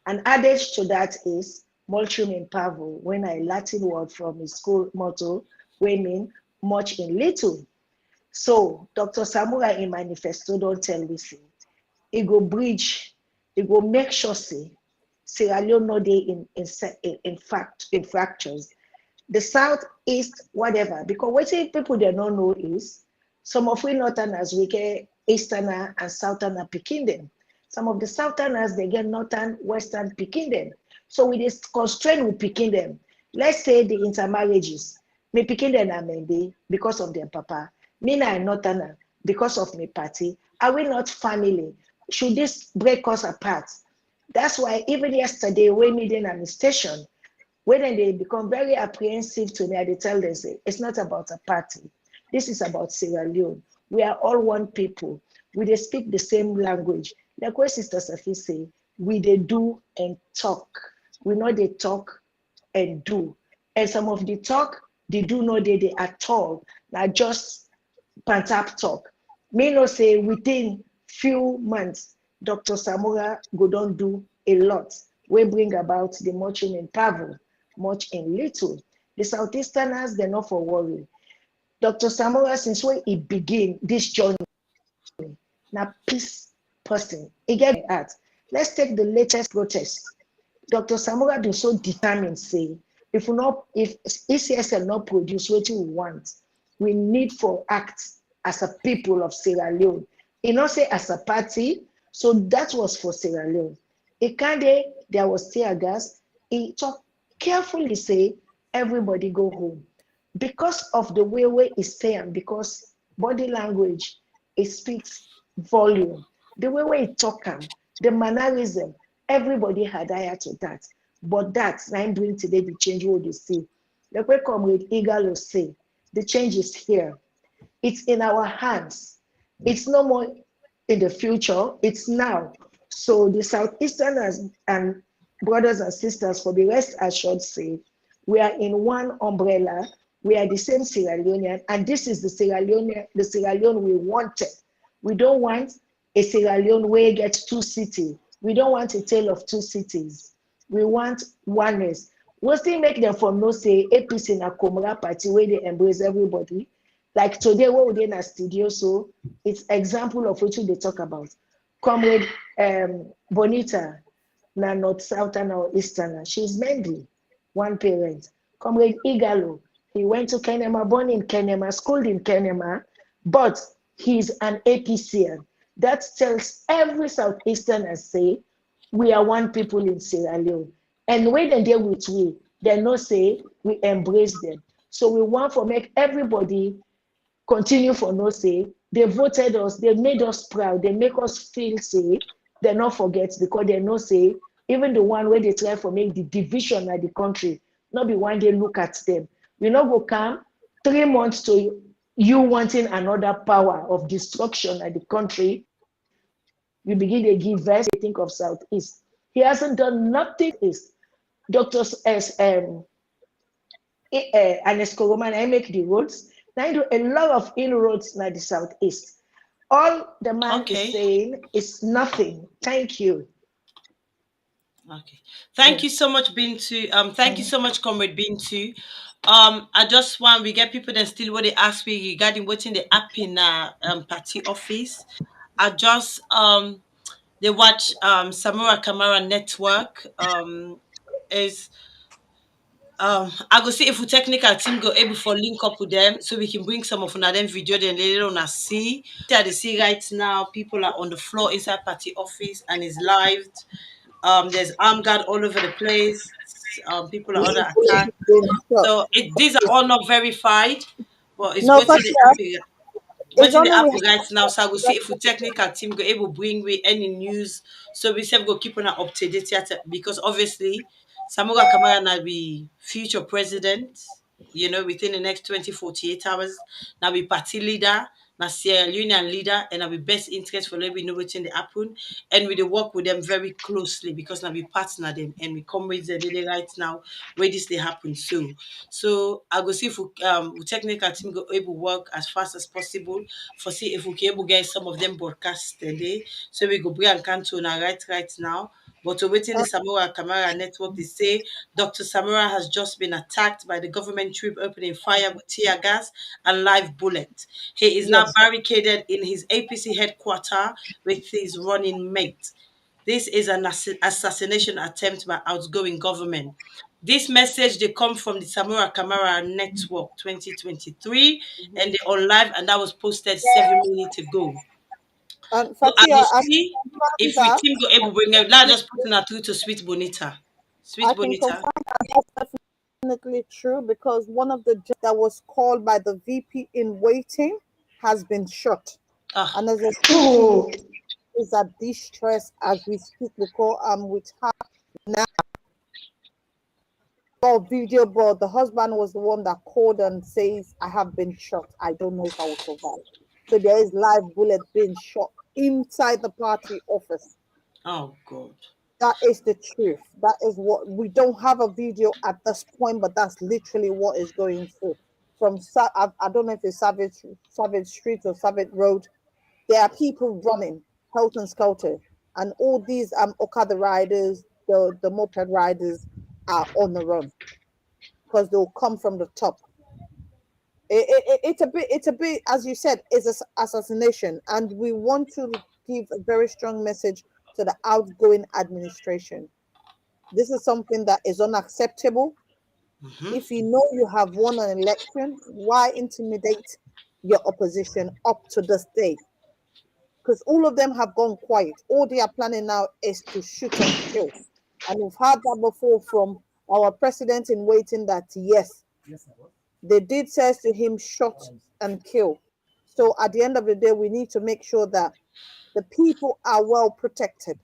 An adage to that is mulchum in parvo, when a Latin word from his school motto, we mean much in little. So Dr. Samura in manifesto don't tell me say, it go bridge, it go make sure say Sierra Leone no day in fractures. The southeast, whatever, because what people they don't know is some of we northerners we get easterner and southerner picking them. Some of the southerners they get northern, western picking them. So we just constrain with picking them. Let's say the intermarriages, me picking them maybe because of their papa, me na northerner because of my party. Are we not family? Should this break us apart? That's why even yesterday when meeting at the station, when they become very apprehensive to me, I tell them, say, it's not about a party. This is about Sierra Leone. We are all one people. We they speak the same language. Like what Sister Safi say, we they do and talk. We know they talk and do. And some of the talk they do not they at all. Now just pantap talk. Me no say within few months, Dr. Samora go don do a lot. We bring about the much in power, much in little. The Southeasterners, they're not for worry. Dr. Samora, since when he begin this journey, now peace person, he get at. Let's take the latest protest. Dr. Samora been so determined, say, if ECSL not produce what we want, we need for act as a people of Sierra Leone. He not say as a party, so that was for Sierra Leone. Ikande, there was tear gas. He talk carefully say, everybody go home. Because of the way he's saying, because body language, it speaks volume. The way he talk, the mannerism, everybody had eye to that. But that's I'm doing today the change what you see. Like we Comrade Igalo say, the change is here. It's in our hands. It's no more in the future, it's now. So the Southeasterners and brothers and sisters, for the rest assured say, we are in one umbrella, we are the same Sierra Leonean, and this is the Sierra Leone we wanted. We don't want a Sierra Leone where gets two cities. We don't want a tale of two cities. We want oneness. We still make them from no say APC na Komra party where they embrace everybody. Like today, what we did in a studio, so it's example of what they talk about. Comrade Bonita, na North Southern or Eastern, she's Mendy, one parent. Comrade Igalo, he went to Kenema, born in Kenema, schooled in Kenema, but he's an APCN. That tells every Southeasterner say, we are one people in Sierra Leone. And when they deal with we, they no say we embrace them. So we want to make everybody continue for no say. They voted us, they made us proud, they make us feel say, they not forget because they no say, even the one where they try to make the division of the country, not be one day look at them. We not go come 3 months to you wanting another power of destruction at the country. You begin to give verse, they think of Southeast. He hasn't done nothing. Is Dr. S. Anesco Roman, I make the roads. Now I do a lot of inroads in the Southeast. All the man is saying is nothing. Thank you. Okay. Thank you so much, Bintu. Thank you so much, Comrade Bintu. I just want we get people that still what they ask me regarding what's in the app in party office. I just they watch Samura Kamara Network is I go see if we technical team go able for link up with them so we can bring some of them video then later on I see. They see right now people are on the floor inside party office and is live. There's armed guard all over the place. People are under attack. So these are all not verified, but it's No, what's for in the sure. app. It's What's in the only app we right now? So I will see if we technical team go able bring we any news. So we say go keep on up to date because obviously Samura Kamara now be future president. You know, within the next 48 hours, now be party leader, now Sierra Leonean leader, and now be best interest for let we know what's in the happen. And we dey work with them very closely because now we partner them and we come with them right now where this they happen. So I go see if we technical team go able work as fast as possible for see if we can able get some of them broadcast today. So we go bring and canto now right now. But to waiting the Samora Kamara network, they say Dr. Samora has just been attacked by the government troop opening fire with tear gas and live bullet. He is now barricaded in his APC headquarters with his running mate. This is an assassination attempt by outgoing government. This message they come from the Samora Kamara Network 2023 and they on live and that was posted 7 minutes ago. and So I Fatia, will I see can confirm if we that. team go able bring it. Now just putting her through to Sweet Bonita. I Sweet can Bonita. confirm that that's definitely true because one of the judges that was called by the VP in waiting has been shot, Ah, and as a Oh, is at distress as we speak because I'm with her now. Video, but the husband was the one that called and says, I have been shot. I don't know if I will survive. So there is live bullet being shot inside the party office. oh God. That is the truth. That is what we don't have a video at this point, but that's literally what is going through. I don't know if it's Savage Street or Savage Road. There are people running, health and skelter, and all these Okada riders, the moped riders are on the run because they'll come from the top. It's a bit, as you said, is assassination, and we want to give a very strong message to the outgoing administration. This is something that is unacceptable. If you know you have won an election, why intimidate your opposition up to this day? Because all of them have gone quiet. All they are planning now is to shoot and kill. And we've heard that before from our president in waiting that yes, they did say to him, shot and kill. So at the end of the day, we need to make sure that the people are well protected.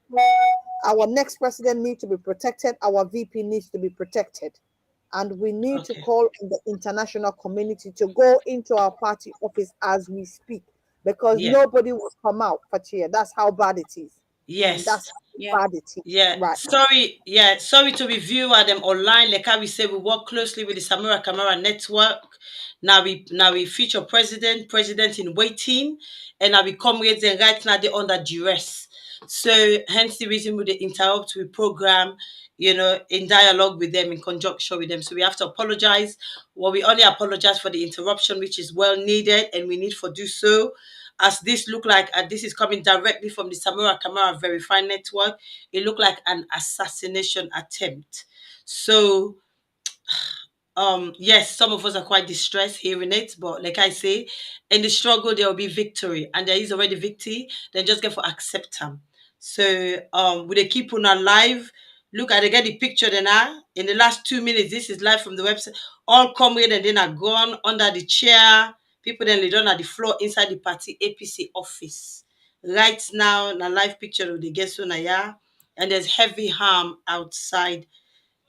Our next president needs to be protected. Our VP needs to be protected. And we need to call on the international community to go into our party office as we speak, because nobody will come out, Fatia. That's how bad it is. Yes. That's how bad it is. Yeah. Right. Sorry to review them online. Like how we say, we work closely with the Samura Kamara network. Now we feature president in waiting, and now we comrades, and right now they're under duress. So hence the reason we interrupt with program, in dialogue with them, in conjunction with them. So we have to apologize. Well, we only apologize for the interruption, which is well needed, and we need to do so. As this look like, this is coming directly from the Samura Kamara Verified Network, it looked like an assassination attempt. So, yes, some of us are quite distressed hearing it, but like I say, in the struggle there will be victory, and there is already victory. Then just get for accept them. So, with the keep on alive. Look at get the picture then in the last 2 minutes. This is live from the website. All comrades and then are gone under the chair. People then lay down at the floor inside the party APC office. Right now, na live picture of the guest yeah, and there's heavy harm outside.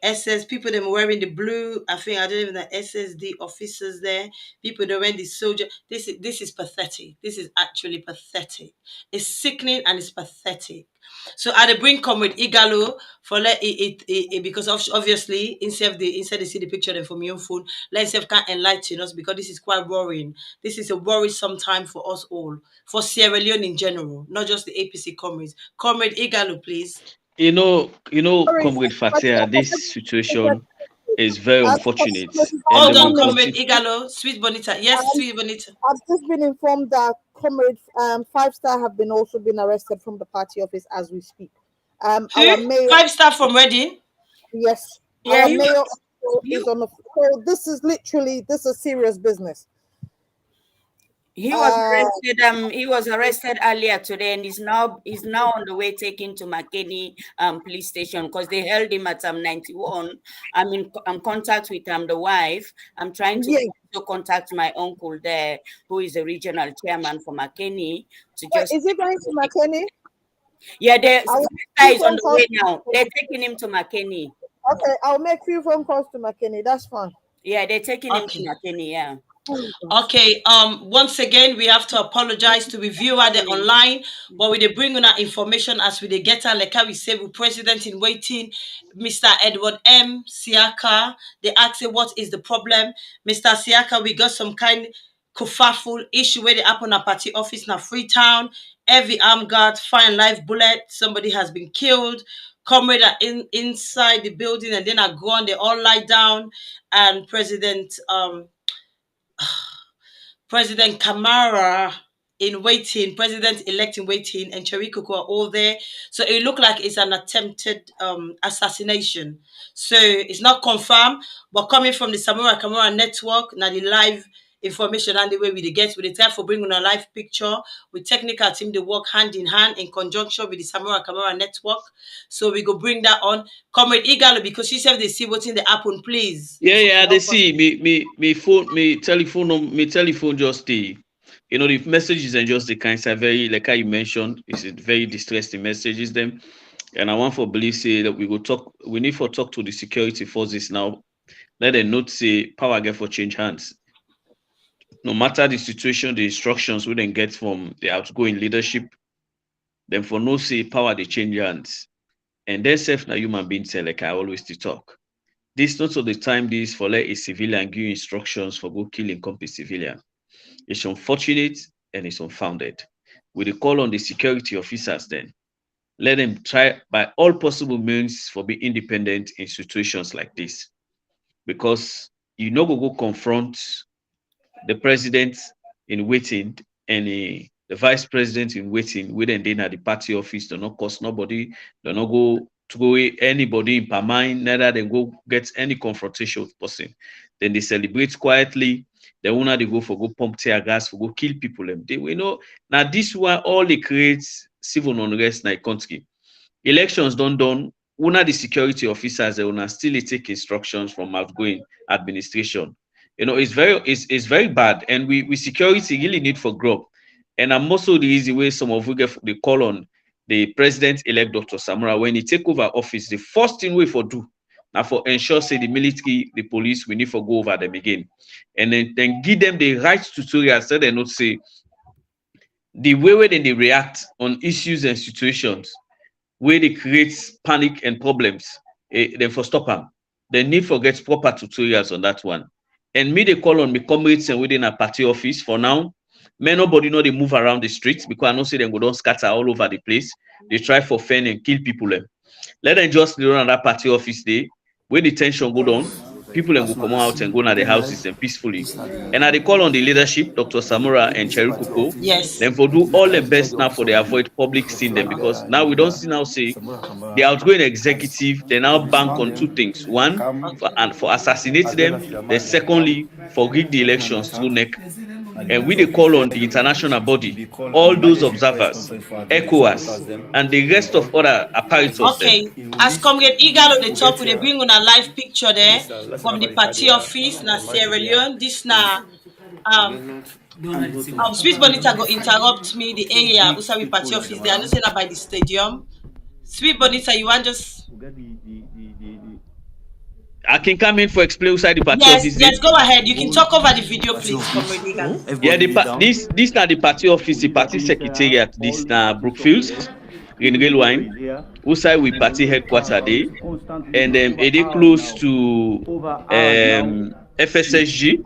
SS people them wearing the blue. I think I don't even know SSD officers there. People that wearing the soldier. This is pathetic. This is actually pathetic. It's sickening and it's pathetic. So I bring comrade Igalo for let it because obviously instead they see the picture then from your phone. Let's have can enlighten us because this is quite worrying. This is a worrisome time for us all, for Sierra Leone in general, not just the APC comrades. Comrade Igalo, please. Comrade Fatia, this situation is very unfortunate. Hold on, Comrade Igalo, Sweet Bonita. Yes, Sweet Bonita. I've just been informed that Comrade 5-star have been also been arrested from the party office as we speak. Our mayor, 5-star from Reading. Yes, our mayor is on the floor. This is serious business. He was arrested. He was arrested earlier today, and he's now on the way taken to McKinney police station because they held him at 91. I'm in contact with the wife. I'm trying to contact my uncle there, who is a regional chairman for McKinney. Is he going to McKinney? Yeah, the guy is on the way now. They're taking him to McKinney. Okay, I'll make 3 phone calls to McKinney. That's fine. Yeah, they're taking him to McKinney. Yeah. Okay. Once again, we have to apologize to the viewer there online, but we bring on our information as we get her. Like how we say, with President in waiting, Mr. Edward M. Siaka. They ask him what is the problem, Mr. Siaka. We got some kind kerfuffle issue where they happen at party office in Freetown. Every armed guard find live bullet. Somebody has been killed. Comrade are inside the building and then are gone. They all lie down, and President Kamara in waiting, President-elect in waiting, and Cherikuku are all there. So it looked like it's an attempted assassination. So it's not confirmed, but coming from the Samura Kamara network, now the live information and the way we get with the time for bringing a live picture with technical team, they work hand in hand in conjunction with the Samura Kamara network. So we go bring that on. Comrade Igalo, because she said they see what's in the happen, please. Yeah, they see me telephone just the the messages and just the kinds are very, like how you mentioned, it's very distressing messages them. And I want for believe say that we need for talk to the security forces now. Let them not say power get for change hands. No matter the situation, the instructions we then get from the outgoing leadership, then for no say power they change hands. And then self na human beings like I always to talk. This not all the time this for let a civilian give instructions for go kill incompetent civilian. It's unfortunate and it's unfounded. We dey call on the security officers then. Let them try by all possible means for be independent in situations like this. Because you no go confront the president in waiting and the vice president in waiting within then at the party office, do not cost nobody, do not go to go anybody in per mind, neither they go get any confrontation with person. Then they celebrate quietly. Then una they go for go pump tear gas, for go kill people. They we know now this one all they create civil unrest in the country. Elections done. Una the security officers they una still dey take instructions from outgoing administration. It's very bad, and we security really need for growth. And I'm also the easy way some of we get the call on the president elect Dr. Samura when he take over office. The first thing we for do now for ensure say the military, the police, we need for go over them again, and then give them the right tutorial so they not say the way where they react on issues and situations where they create panic and problems, then for stop them. They need for get proper tutorials on that one. And me they call on me comrades and within a party office for now. May nobody know they move around the streets because I know say them go don't scatter all over the place. They try for fun and kill people. Let them just run that party office day. When the tension go down, people then go come out and go to the houses and peacefully. And I they call on the leadership, Dr. Samura and Cherikuko, Yes. then for do all the best now for they avoid public seeing them because now we don't see now say the outgoing executive they now bank on two things. One, for assassinate them, then secondly, for rig the elections through neck. And we they call on the international body, all those observers, ECOWAS, and the rest of other apparatus them. Okay, as Comrade Eagle on the top, we bring on a live picture there from the party office na Sierra Leone. This na Sweet Bonita go interrupt me the area Usawi party office there. I know say na by the stadium. Sweet Bonita, you want just I can come in for explain inside the party yes, office. yes, go ahead. You can talk over the video, please, Comrade Eagle. Yeah, this na the party office, the party secretariat. This na Brookfields in Railwine. Usai we party headquarter day, and it is close to FSSG.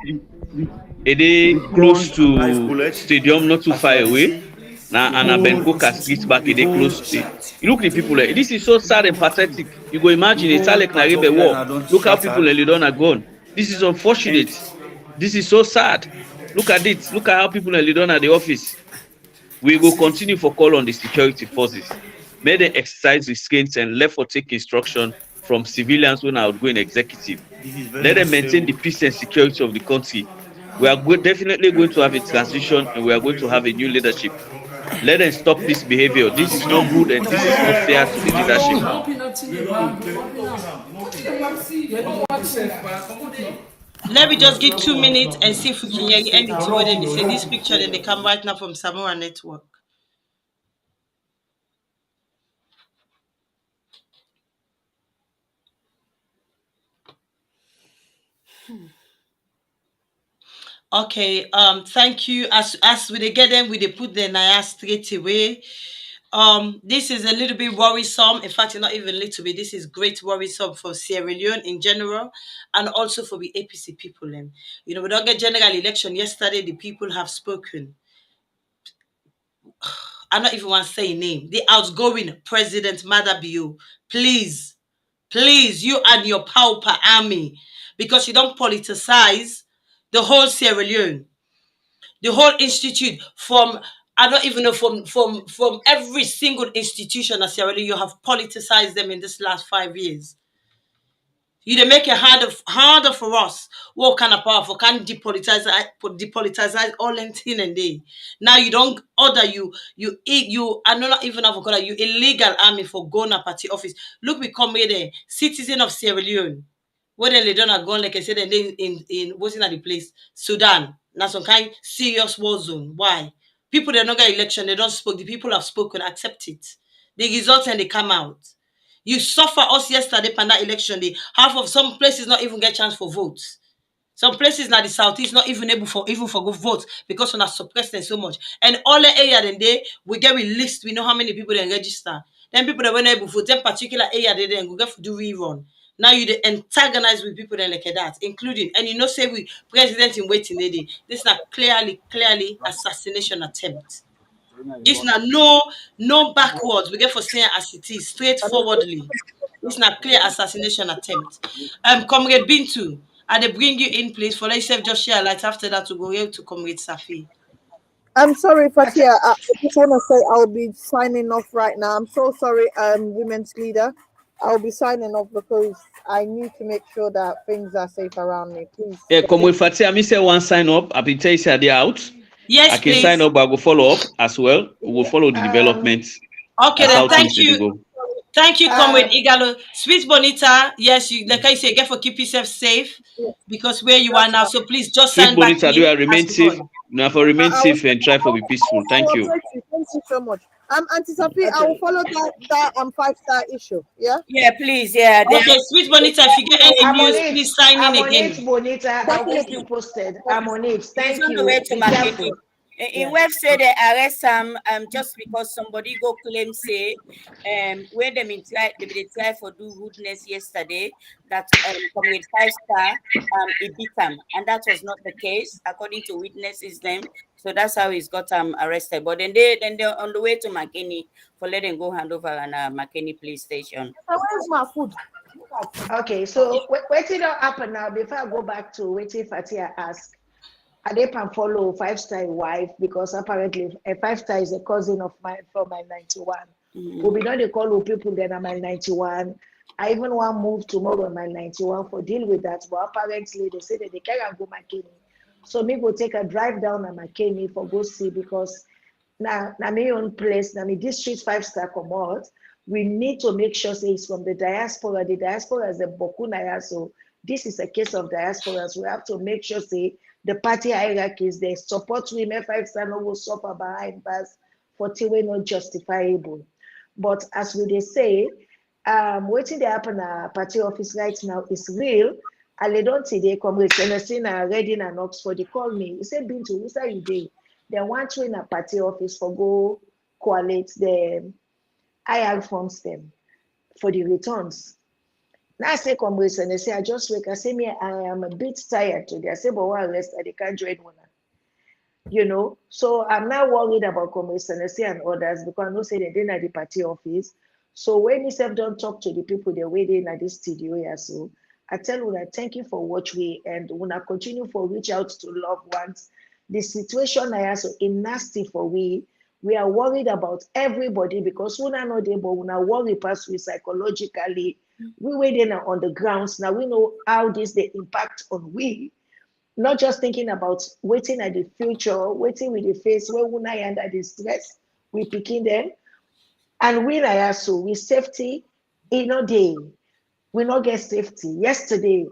It is close to stadium, not too far away. Now, and Benkoka street back, it is close to it. You look the people there. This is so sad and pathetic. You go imagine it's like Naribe war. Look how people in Lidon are gone. This is unfortunate. This is so sad. Look at it. Look at how people in Lidon at the office. We will continue for call on the security forces. May they exercise restraints and left for take instruction from civilians when outgoing executive. Let them maintain the peace and security of the country. We are definitely going to have a transition and we are going to have a new leadership. Let them stop this behavior. This is not good and this is not fair to the leadership. Let me just give 2 minutes and see if we can hear anything what they say. This picture that they come right now from Samora Network. Okay, thank you. As we get them, we they put the Naya straight away. This is a little bit worrisome. In fact, it's not even a little bit. This is great worrisome for Sierra Leone in general, and also for the APC people. We don't get general election yesterday. The people have spoken. I don't even want to say name. The outgoing President Madabio, please, you and your pauper army, because you don't politicize the whole Sierra Leone, the whole institute from I don't even know from every single institution at Sierra Leone, you have politicized them in this last 5 years. You they make it harder for us. What kind of powerful can depoliticize all anything and day. Now you don't order you are not even have a you illegal army for Gona party office. Look, we come here there, citizen of Sierra Leone. When they don't have gone, like I said, and then in what's in the place, Sudan. Now some kind serious war zone. Why? People they not get election, they don't spoke. The people have spoken, accept it. The results and they come out. You suffer us yesterday for that election day. Half of some places not even get chance for votes. Some places like the southeast not even able for good votes because we're not suppressed them so much. And all the area then we get a list. We know how many people they register. Then people that were able for that particular area, they then go get for do rerun. Now you the antagonize with people then like that, including, and you know, say we president in waiting lady. This is not clearly assassination attempt. This now no backwards. We get for saying as it is straightforwardly. This not clear assassination attempt. Comrade Bintu, I they bring you in, please, for let yourself just share light after that to go here to Comrade Safi. I'm sorry, Acha- Fatia. I just want to say I'll be signing off right now. I'm so sorry, women's leader. I'll be signing off because I need to make sure that things are safe around me. Please. Comrade Fatia, me say one sign up. I be tell you say they out. I Yes, can sign please. up, but I go follow up as well. We will follow the Um, development Okay, as then how uh, things thank they you. go. Thank you, Comrade uh, Igalo. Sweet Bonita, yes, you like I say, get for keep yourself safe because where you are That's now. fine. So please just Sweet sign back Bonita, do in I as remain we safe? go. Now for remain I will, safe and try for be peaceful. I Thank will you. thank you. Thank you so much. Auntie Safi, I will okay. follow that 5-star issue. Yeah. Yeah, please. Yeah, they Okay, Sweet Bonita, if you get any I'm on news, it. please sign in I'm on it, again. Bonita. I'll keep you Definitely. posted. I'm on Definitely. it. He's Thank on the way you. to Be McKinney. careful. In Yeah. web say they arrest him just because somebody go claim say where them in try they be dey try for do goodness yesterday that Comrade 5 Star he beat him, and that was not the case according to witnesses them. So that's how he's got arrested. But then they're on the way to McKinney for letting go hand over an McKinney police station. So where's my food? Okay. So waiting don't happen now. Before I go back to waiting Fatia ask. Adepan follow 5 Star wife because apparently a 5 Star is a cousin of mine from my 91. Mhm. We be not they call people then I'm my 91. I even want move tomorrow on my 91 for deal with that. But apparently they say that they can't go McKinney. So me go take a drive down at McKinney for go see because now my own place, now my district 5 Star come out. We need to make sure say it's from the diaspora. The diaspora is a Bokunaya, so this is a case of diaspora. So we have to make sure say the party hierarchies they support women 5 Star no will suffer behind bars for way not justifiable. But as we they say, waiting they happen at party office right now is real. And they don't see they come with Celestine Reading and Oxford. They call me. He said, Bintu, who's that you day? They want to in a party office for go collect the IR forms them for the returns. Now I say come with and they say I just wake. I say me I am a bit tired today. I say but while rest I can't join one. So I'm not worried about Commerce and others because I know say they didn't at the party office. So when yourself don't talk to the people they're waiting at this studio here, so I tell you that thank you for watching and when I continue for reach out to loved ones. The situation I also in nasty for we. We are worried about everybody because we are not able, we are worried past we psychologically. We waiting on the grounds. Now we know how this the impact on we not just thinking about waiting at the future, waiting with the face where we not under the stress, we picking them. And we like also with safety, day, we not get safety. Yesterday,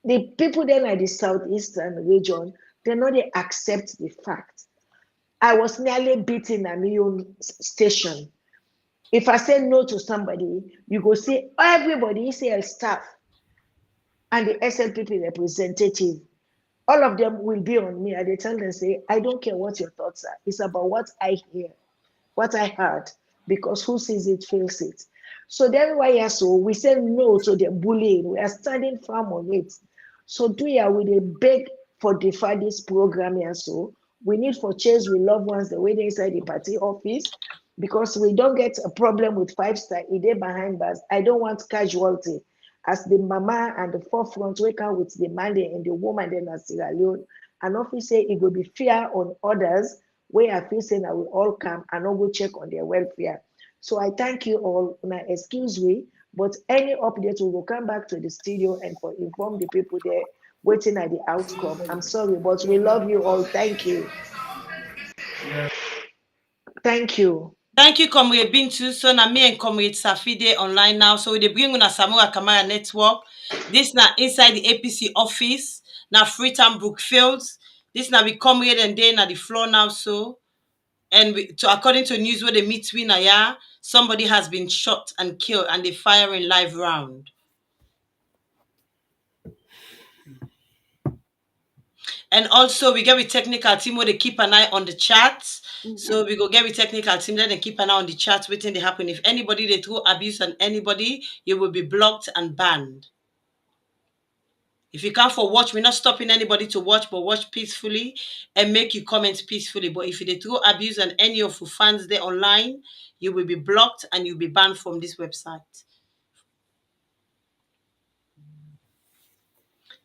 the people then at the southeastern region, they not they accept the fact. I was nearly beaten at my own station. If I say no to somebody, you go see everybody, ECL staff and the SLPP representative all of them will be on me. And they tell them, say, I don't care what your thoughts are. It's about what I hear, what I heard, because who sees it feels it. So then why yeah, so we say no to the bullying. We are standing firm on it. So do ya with a beg for defer this program here. So we need for change with loved ones the way they inside the party office because we don't get a problem with 5 Star idea behind us. I don't want casualty as the mama and the forefront wake up with the man and the woman then as Sierra Leone. And office say it will be fear on others where I feel saying I will all come and all go check on their welfare. So I thank you all. Now excuse me, but any update we will come back to the studio and for inform the people there waiting at the outcome. I'm sorry, but we love you all. Thank you. Thank you. Thank you, Comrade Bintu. So now me and Comrade Safide online now. So they bring on a Samora Kamara network. This now inside the APC office. Now Freetown Brookfields. This now we Comrade and then at the floor now. So and according to news where they meet we now, yeah, somebody has been shot and killed and they firing live round. And also we get with technical team where they keep an eye on the chat. So we go get with technical team, let them keep an eye on the chat, waiting they happen. If anybody they throw abuse on anybody, you will be blocked and banned. If you can't for watch, we're not stopping anybody to watch, but watch peacefully and make your comments peacefully. But if they throw abuse on any of your fans there online, you will be blocked and you'll be banned from this website.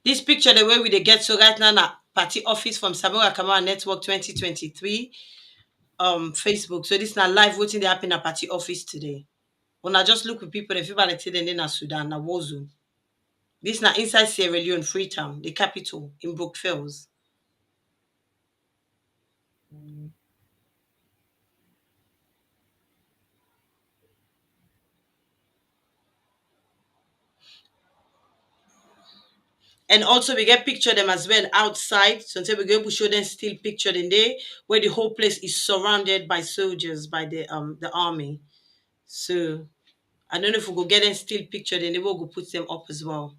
This picture, the way we they get so right now, na party office from Samora Kamara Network 2023 Facebook. So this is not live voting they happen at party office today. When I just look with people, the people like today in Sudan, na war zone. This is not inside Sierra Leone, Freetown, the capital in Brookfields. And also we get picture them as well outside. So until we go able to show them still pictured in there where the whole place is surrounded by soldiers, by the army. So I don't know if we go get them still pictured and they will go put them up as well.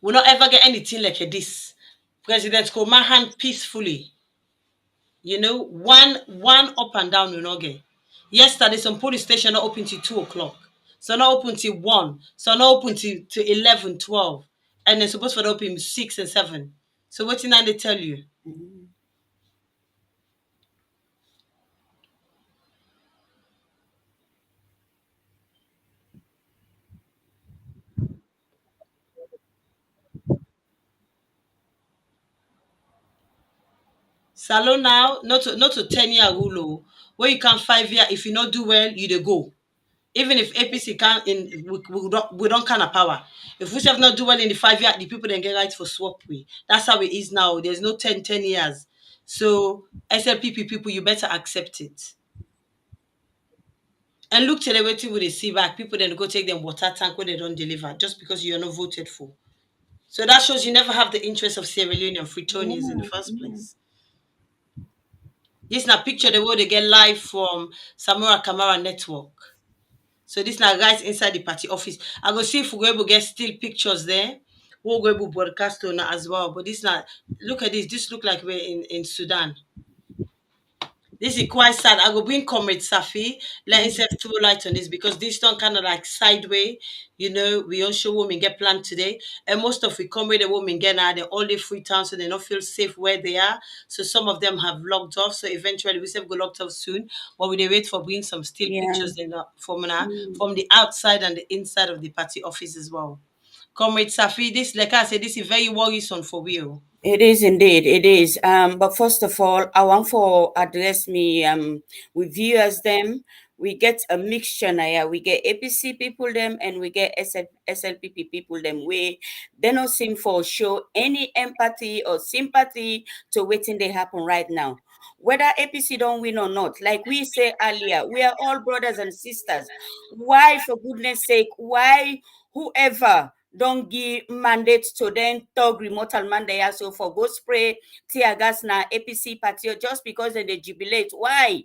We'll not ever get anything like this. President Komahan peacefully. You know, one up and down will not get. Yesterday, some police station are open till 2 o'clock. So not open till 1. So not open till 11, 12. And they're supposed to open 6 and 7. So what did they tell you? Salon now, not to 10-year rule, where you can 5 year. If you not do well, you dey go. Even if APC can we don't kind of power. If we have not do well in the 5 year, the people then get right for swap way. That's how it is now. There's no 10 years. So SLPP people, you better accept it. And look to the way they see back. People then go take them water tank where they don't deliver just because you're not voted for. So that shows you never have the interest of Sierra Leone and Freetonians in the first place. This is a picture the way they get live from Samora Kamara Network. So this now guys inside the party office. I go see if we're able to get still pictures there. We'll go able to broadcast on as well. But this now, look at this. This look like we're in Sudan. This is quite sad. I go bring Comrade Safi, let himself throw light on this because this don't kind of like sideway. You know, we all show women get planned today. And most of we comrade the women get now, they're all in Freetown, so they don't feel safe where they are. So some of them have locked off. So eventually we say go locked off soon. But we wait for bringing some still pictures in from the outside and the inside of the party office as well. Comrade Safi, this like I said, this is very worrisome for real. It is indeed, it is. But first of all, I want for address me with viewers them. We get a mixture now. We get APC people them and we get SLPP people them. They don't seem for show any empathy or sympathy to waiting they happen right now. Whether APC don't win or not, like we say earlier, we are all brothers and sisters. Why, for goodness sake, why whoever don't give mandate to then thug remote mandate so for go spray tear gas na APC party just because they jubilate? Why?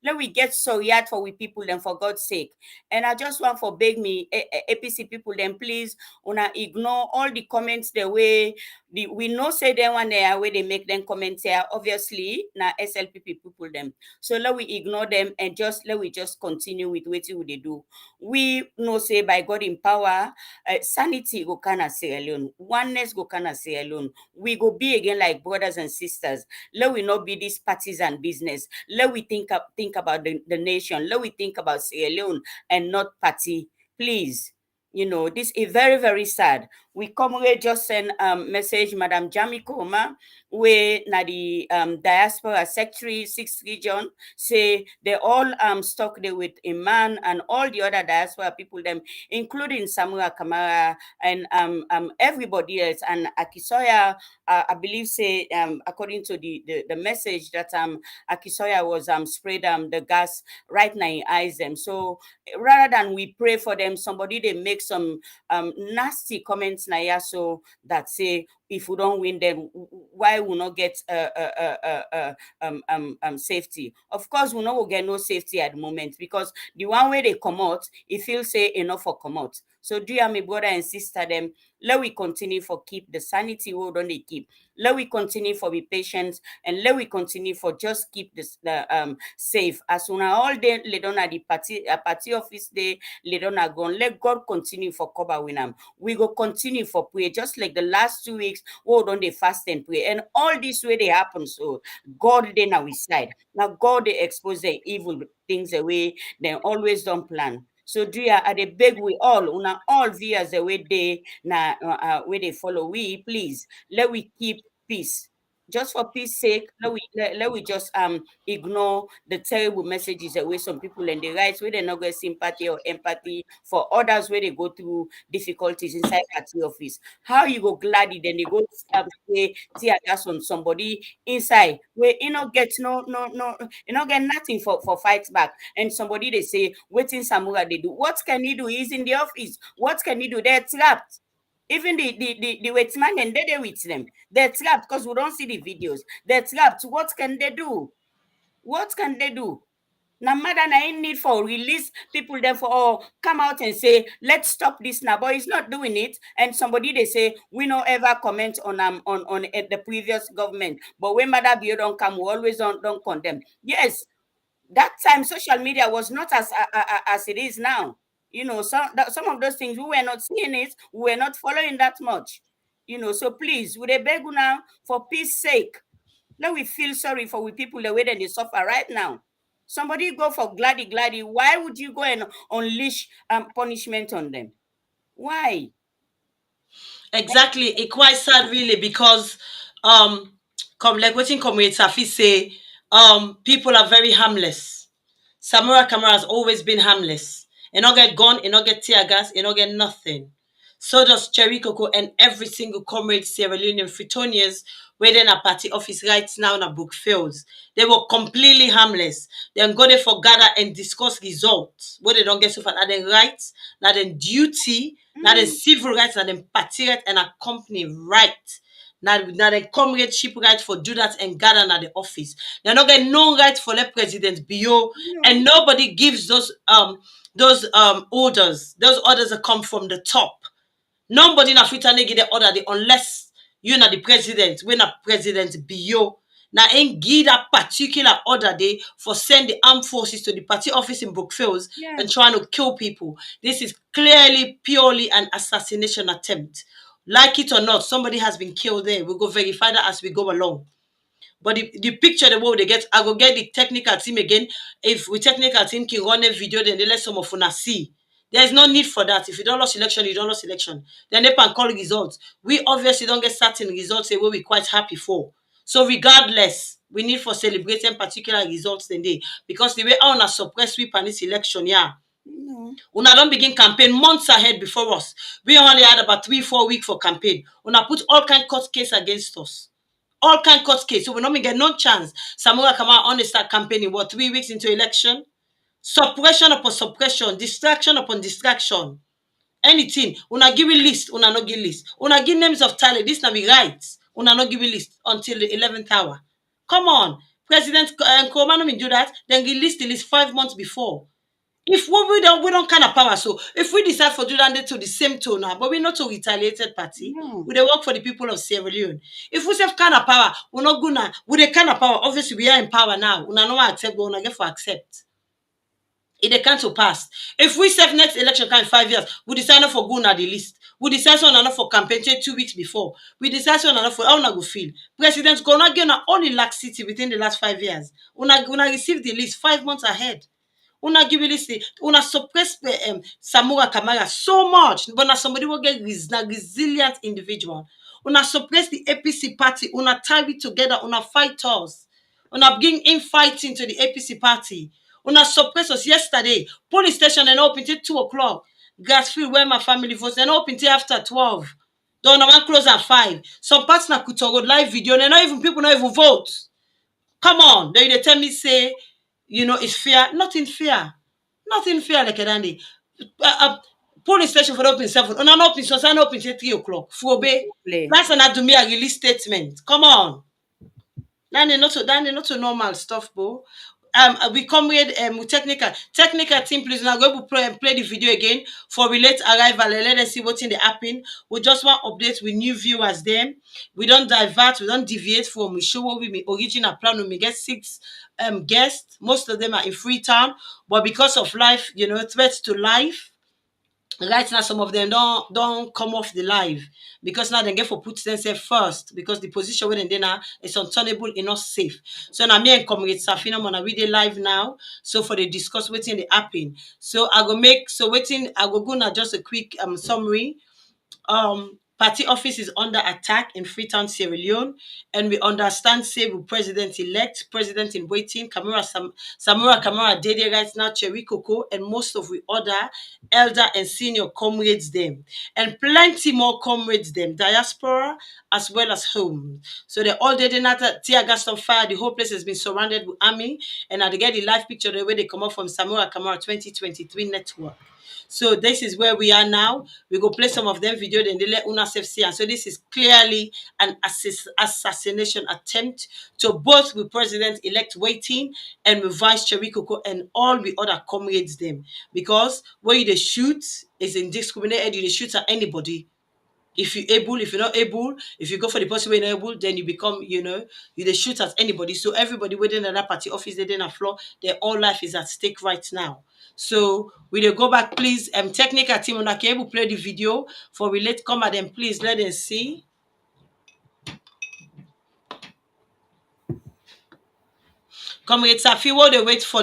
Let we get so yet for we people then for God's sake. And I just want for beg me APC people then please una ignore all the comments the way we know say them one there where they make them comments here obviously na SLPP people them. So let we ignore them and let we just continue with what they do. We know say by God in power sanity go kana Sierra Leone, oneness go kana Sierra Leone. We go be again like brothers and sisters. Let we not be this partisan business. Let we think about the nation. Let we think about Sierra Leone and not party. Please. You know, this is very, very sad. We come here just send message, Madam Jami Koma, where na the diaspora secretary, 6th region, say they all stuck there with Iman and all the other diaspora people, them, including Samura Kamara and everybody else. And Akisoya, I believe, say, according to the message that Akisoya was sprayed the gas right now in eyes them. So rather than we pray for them, somebody they make some nasty comments now, so that say if we don't win them, why we not get safety? Of course, we not will get no safety at the moment because the one way they come out, it feels say enough for come out. So dear my brother and sister them, let we continue for keep the sanity hold on they keep. Let we continue for be patient, and let we continue for just keep this the safe. As soon as all day let on at the party office day, let on a gone. Let God continue for cover with them. We go continue for prayer, just like the last 2 weeks. Hold on, they fast and pray, and all this way they happen. So God then now we side. Now God they expose the evil things away. They always don't plan. So dear, at the beg we all, una all viewers the way they na where they follow we, please let we keep peace. Just for peace sake, let we just ignore the terrible messages that way some people and the rights where they not get sympathy or empathy for others where they go through difficulties inside party office. How you go gladly then they go say tear gas on somebody inside where you not get no you not get nothing for fight back, and somebody they say waiting Samura they do. What can he do? He's in the office. What can he do? They're trapped. Even the waitsman and they're with them. They're trapped because we don't see the videos. They're trapped. What can they do? What can they do? Now, matter I need for release people therefore come out and say, let's stop this now. But he's not doing it. And somebody they say, we don't ever comment on the previous government. But when Mother Bio don't come, we always don't condemn. Yes, that time social media was not as it is now. You know, some of those things we were not seeing it, we were not following that much. You know, so please, would I beg you now, for peace sake, let we feel sorry for we people the way that they suffer right now. Somebody go for gladdy. Why would you go and unleash punishment on them? Why? Exactly. It quite sad really because um come like waiting community Safi say people are very harmless. Samura Kamara has always been harmless. It not get gun, it not get tear gas, it not get nothing. So does Cherry Coco and every single comrade Sierra Leone Fritonians within a party office right now in a book fields. They were completely harmless. Then go there for gather and discuss results. What they don't get so far, not then rights, not then duty, not then civil rights, not then party right and a company right. Now the comradeship right for do that and gather at the office. They're not getting no right for the president bio, and nobody gives those orders. Those orders that come from the top. Nobody in Africa give the order unless you know the president, when a president be yo. Now ain't give that particular order day for send the armed forces to the party office in Brookfields and trying to kill people. This is clearly purely an assassination attempt. Like it or not, somebody has been killed there. We'll go verify that as we go along. But the picture, the way they get, I go get the technical team again. If we technical team can run a video, then they let some of una see. There's no need for that. If you don't lose election, you don't lose election. Then they can call results. We obviously don't get certain results where we're quite happy for. So regardless, we need for celebrating particular results than they, because the way I wanna suppress we this election, yeah. Una don't begin campaign months ahead before us. We only had about 3-4 weeks for campaign. Una put all kind of court case against us. All kind of court case. So we don't get no chance. Samura Kamara only start campaigning, 3 weeks into election? Suppression upon suppression, distraction upon distraction. Anything. Una give a list, una no give list. Una give names of talent. This na be right. Una no give a list until the 11th hour. Come on. President Nkrumah no do that, then give list the list 5 months before. If we don't kind of power, so if we decide for do that to the same tone now, but we're not a retaliated party, we they work for the people of Sierra Leone. If we have kind of power, we're not gonna with the kind of power. Obviously, we are in power now. We not accept, we not get for accept. It they can't to pass. If we set next election kind 5 years, we decide not for go na the list. We decide on not for campaign 2 weeks before. We decide on not for how na go feel. President gonna get only laxity within the last 5 years. Una receive the list 5 months ahead. Una give list, una suppress Samura Kamara so much, but now somebody will get resilient individual. Una suppress the APC party, una tie it together, una fight us. Una bring in fighting to the APC party. Una suppress us yesterday. Police station and open till 2 o'clock. Grassfield where my family votes and open till after 12. Don't one close at 5. Some parts na Kutogo live video, and not even people not even vote. Come on, they tell me say, it's fair. Nothing fair. Nothing fair like a dandy. Police station for open 7. On an open, so sign open till 3 o'clock. Fobe. That's an do me a release statement. Come on. That not so normal stuff, bro. we come with technical team, please now go to play the video again for relate arrival and let us see what's in the happen. We just want updates with new viewers them. We don't divert, we don't deviate from we show what we be original plan. We get six guests, most of them are in Freetown, but because of life, threats to life, right now some of them don't come off the live because now they get for put themselves first because the position where they now is untenable enough safe. So now me and comrade Safina Mona we dey live now. So for the discuss waiting the happen. So I go make so waiting I go now just a quick summary. Party office is under attack in Freetown, Sierra Leone, and we understand say with president-elect, president in waiting, Samura Kamara Dede right now, Cherry Coco, and most of we other elder and senior comrades them, and plenty more comrades them, diaspora as well as home. So they all did another tear gas on fire. The whole place has been surrounded with army, and I get the live picture the way they come up from Samura Kamara 2023 network. So this is where we are now. We go play some of them video, then they let una see. And so this is clearly an assassination attempt to both with president-elect waiting and with Vice Cherry Coco and all the other comrades them. Because where you they shoot is indiscriminated, you they shoot at anybody. If you're able, if you're not able, if you go for the person who not able, then you become, you they shoot at anybody. So everybody within that party office, they didn't floor, their all life is at stake right now. So we will go back, please. Technical team on able play the video for relate come at them, please let us see. Comrade Safi, while they wait for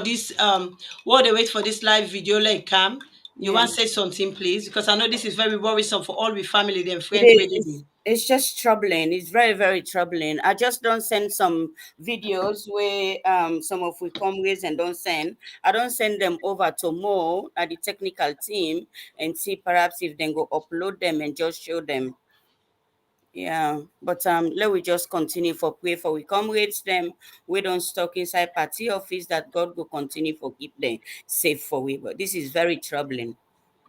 this live video, like Cam, you want to say something, please? Because I know this is very worrisome for all the family and friends It waiting. is. It's just troubling. It's very, very troubling. I just don't send some videos where some of we comrades and don't send. I don't send them over to Mo at the technical team and see perhaps if they go upload them and just show them. Yeah, but let we just continue for pray for we comrades them. We don't stuck inside party office that God will continue for keep them safe for we. But this is very troubling.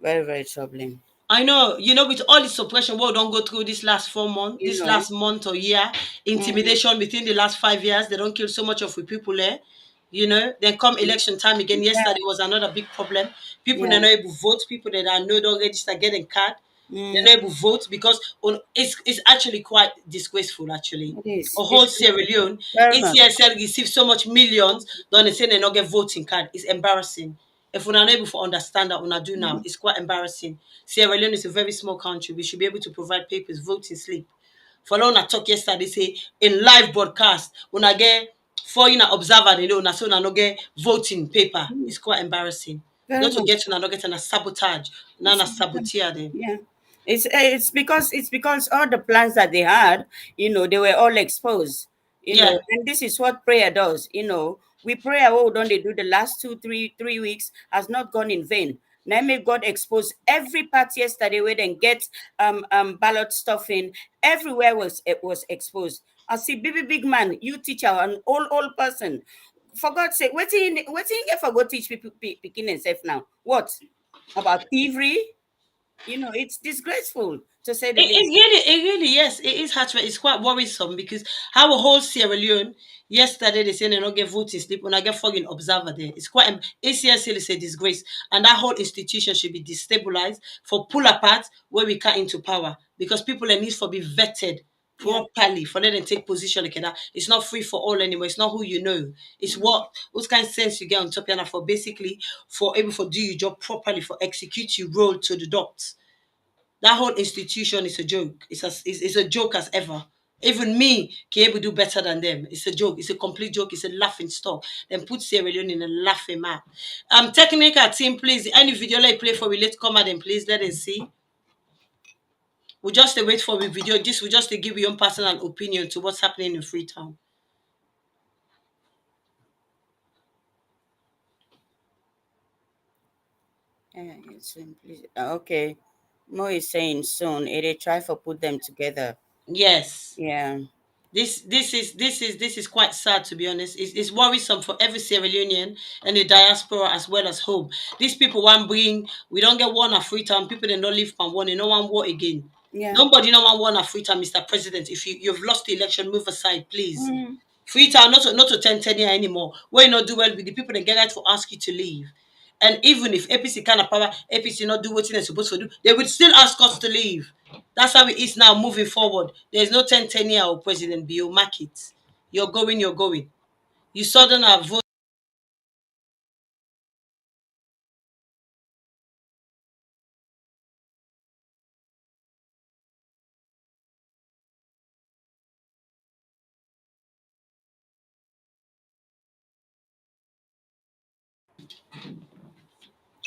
Very, very troubling. I know, with all the suppression, we don't go through this last 4 months, You this know. last month or year, intimidation within the last 5 years. They don't kill so much of the people there. Then come election time again. Yesterday was another big problem. People Yeah. that are not able to vote, people that are no don't register getting card. They're Mm, not able to vote because it's actually quite disgraceful, actually. it is. A whole It's Sierra Leone, very much. ACSL receive so much millions, don't they say they not get voting card. It's embarrassing. If we're not able to understand that we're do now, it's quite embarrassing. Sierra Leone is a very small country. We should be able to provide papers, voting slip. For long I talk yesterday, say in live broadcast, when I get foreign observer, so I no get voting paper. It's quite embarrassing. Very Not to much. get to not get a sabotage, not a saboteur them. Yeah. It's because all the plans that they had, they were all exposed. Yeah. And this is what prayer does. We pray what don't they do the last 2 3 weeks has not gone in vain. Now may God expose every part yesterday where then get ballot stuffing everywhere was exposed. I see big man, you teacher, an old person. For God's sake, what you for go teach people picking themselves now? What about thievery? It's disgraceful to say the least. It really, yes, it is hard. It's quite worrisome because how a whole Sierra Leone yesterday they say they don't get voting slip when I get fucking observer there. It's quite ACSL is a disgrace, and that whole institution should be destabilized for pull apart where we cut into power because people are need for be vetted Yeah. properly for them to take position like that. It's not free for all anymore. It's not who you know. It's what kind of sense you get on top of that for basically for able to do your job properly for execute your role to the dots. That whole institution is a joke. It's a joke as ever. Even me can able do better than them. It's a joke. It's a complete joke. It's a laughing stock. Then put Sierra Leone in a laughing map. Technical team, please. Any video like play for we let come at them, please. Let us see. We just wait for the video. This we just to give your own personal opinion to what's happening in Freetown. Yeah, okay. Mo is saying soon. They try for put them together. Yes. Yeah. This is quite sad, to be honest. It's worrisome for every Sierra Leonean and the diaspora as well as home. These people want bring we don't get one at Freetown. People they don't live from one. They don't want war again. Yeah. Nobody don't want one at Freetown, Mr. President. If you've lost the election, move aside, please. Freetown not to 10 anymore. Where you not do well with the people they get right to ask you to leave. And even if APC kind of power, APC not do what they're supposed to do, they would still ask us to leave. That's how it is now moving forward. There's no 10 or President Bill. Mark it. You're going, you're going. You suddenly have vote.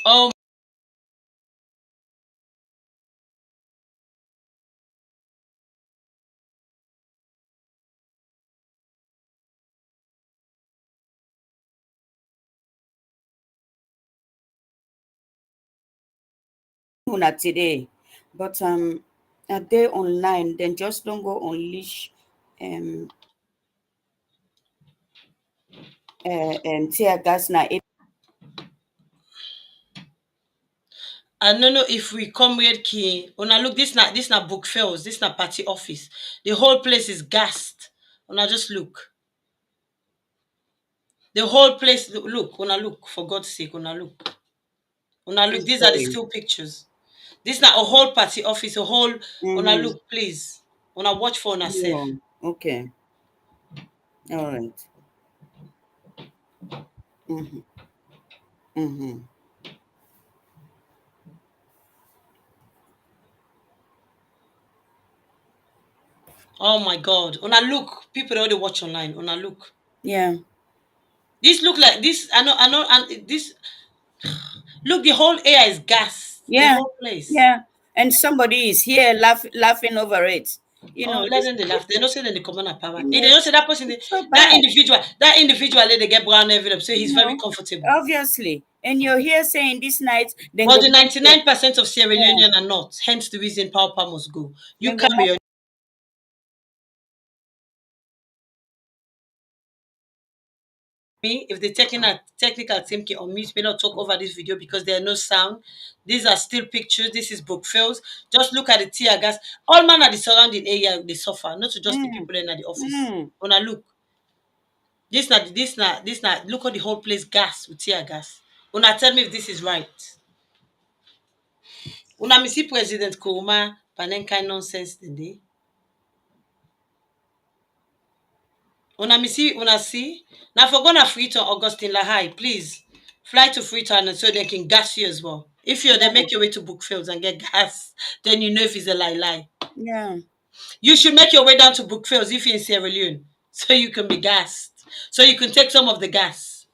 Oh, Una today, but are they online? Then just don't go unleash tear gas now. I don't know if we come with key. Una look, this na book fails, this na party office. The whole place is gassed. Una just look. The whole place look, una look, for God's sake, una look. Una look, these are the Sorry. still pictures. This na a whole party office, a whole una Mm-hmm. look, please. Una watch for una self. Yeah. Okay. All right. Mm-hmm. Mm-hmm. Oh my god. Una look. People already watch online. Una look. Yeah. This look like this. I know, and this look, the whole air is gas. The Yeah. whole place. Yeah. And somebody is here laughing over it. You Oh, know, let them they laugh. They don't say that they come on power. They don't it's, say that person, it's so that bad. individual, they get brown envelope. So he's You very know, comfortable. obviously. And you're here saying this night, then But go the march here. 99% of Sierra Yeah. Leonean are not. Hence the reason Power must go. You Then go carry march. on. Me, if the technical team can unmute me, not talk over this video because there are no sound. These are still pictures. This is book fails. Just look at the tear gas. All man at the surrounding area they suffer, not to just the Mm. people in the office. Mm. When I look, this look at the whole place gas with tear gas. Una tell me if this is right. Una me see President Kuruma panenkai nonsense today. Una see. Now for gonna Freetown, Augustine Lahai, please fly to Freetown and so they can gas you as well. If you're there, make your way to Brookfields and get gas, then you know if it's a lie. Yeah. You should make your way down to Brookfields if you're in Sierra Leone, so you can be gassed. So you can take some of the gas.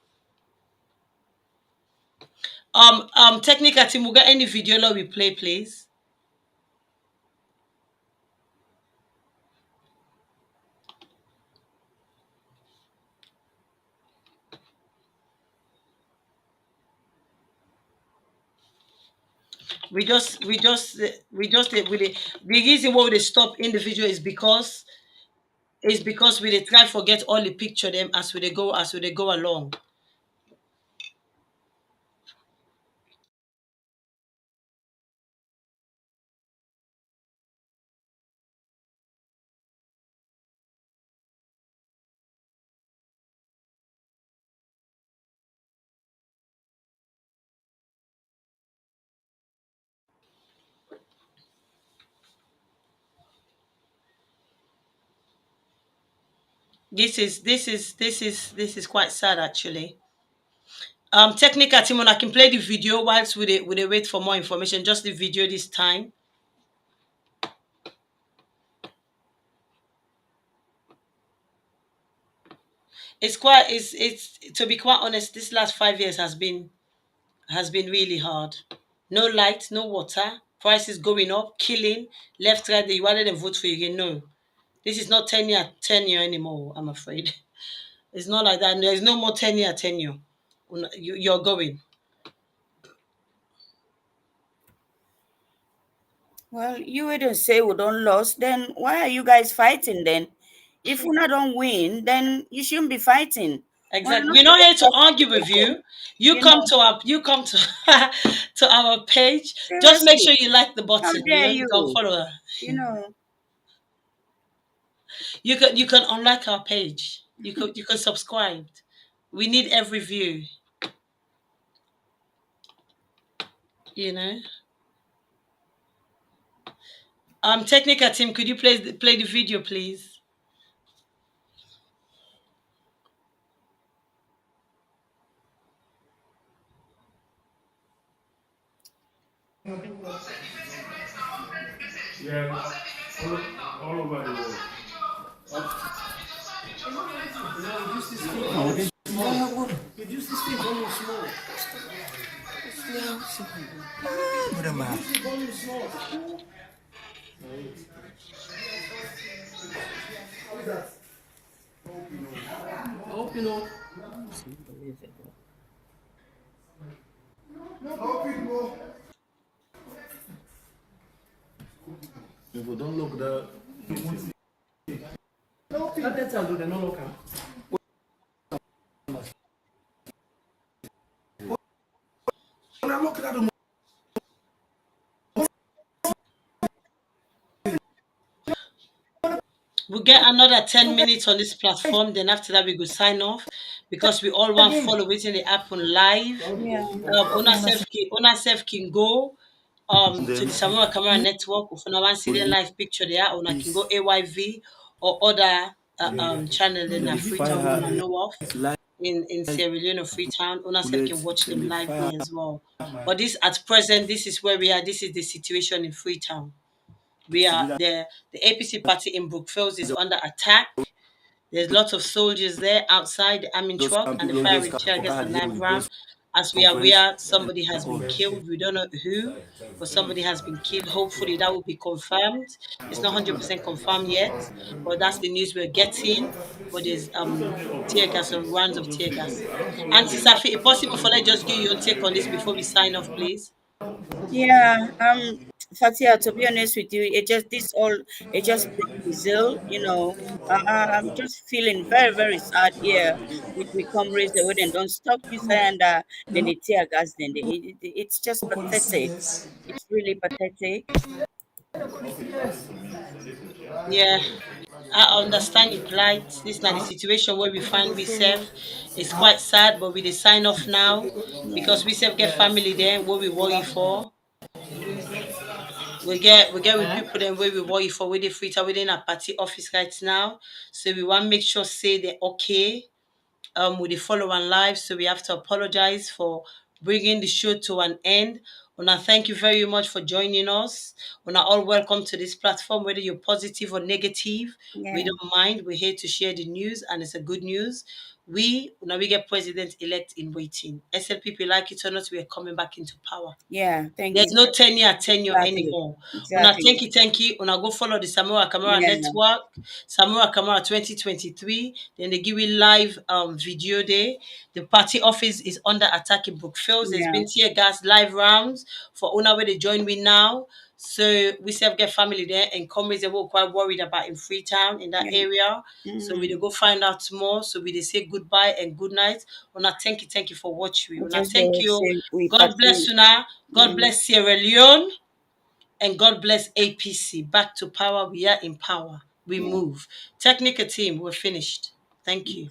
Technical team, we got any video law we play, please. The reason why they stop individual is because we dey try forget all the picture them as we dey go along. This is quite sad actually. Technical team, I can play the video whilst we dey wait for more information. Just the video this time. It's to be quite honest, this last 5 years has been really hard. No light, no water, prices going up, killing left, right. You wanted them vote for you again. No, this is not tenure anymore. I'm afraid it's not like that. There's no more tenure. You're going. Well, you wouldn't say we don't lose, then why are you guys fighting then? If we don't win, then you shouldn't be fighting. We're Exactly. not We're not here to supposed argue to with fight, you. You you come know. to to our page. Just make Seriously. sure you like the How button. dare You can you? follow her. You know. You can unlike our page. you can subscribe. We need every view, you know. Technical team, could you play the video, please? Yeah, all over the world. Reduce this thing volume small. Volume small. What is that? I hope you know. If we don't look the. That data do the no local. When I look at the We'll get another 10 minutes on this platform. Then after that, we go sign off because we all want to follow waiting the app on live. Yeah. Owner self can go to the Samoa Camera Network. If you want to see the live picture there, owner can go AYV or other channel in a Freetown owner know of in Sierra Leone or Freetown. Owner self can watch them live there as well. But this at present, this is where we are. This is the situation in Freetown. We are the APC party in Brookfield is under attack. There's lots of soldiers there outside the army truck and the firing tear gas and live round. As we are aware, somebody has been killed. We don't know who, but somebody has been killed. Hopefully that will be confirmed. It's not 100% confirmed yet, but that's the news we're getting. But there's tear gas or rounds of tear gas. Auntie Safi, if possible for let's just give you your take on this before we sign off, please. Yeah, Fatia, to be honest with you, it just brought me zeal, I'm just feeling very, very sad here with me comrades the way they don't stop this and then they tear gas, it's just pathetic. It's really pathetic. Yeah, I understand your plight. This is not the situation where we find ourselves. It's quite sad, but we dey sign off now because we self get family there what we worry for. We get with people then where we worry for with the free within a party office right now. So we want to make sure say they're okay with the following live. So we have to apologize for bringing the show to an end. Una, thank you very much for joining us. Una, all welcome to this platform, whether you're positive or negative. We Yeah, don't mind. We're here to share the news, and it's a good news. We get president elect in waiting. SLPP, like it or not, we are coming back into power. yeah, thank There's you. no tenure Exactly. anymore. Una Exactly. thank you. Una go follow the Samoa Camera Yeah, Network, Samoa Camera 2023. Then they give you live video day. The party office is under attack in Brookfield. There's yeah, been tear gas live rounds for Una where they join me now. So we self get family there and comrades they were quite worried about in Freetown in that yeah. area. So we Mm. dey go find out more. So we dey say goodbye and good night. Una thank you for watching. We Una just thank you. say we God bless party. Una. God Mm. bless Sierra Leone. And God bless APC. Back to power. We are in power. We Yeah. move. Technical team, we're finished. Thank you.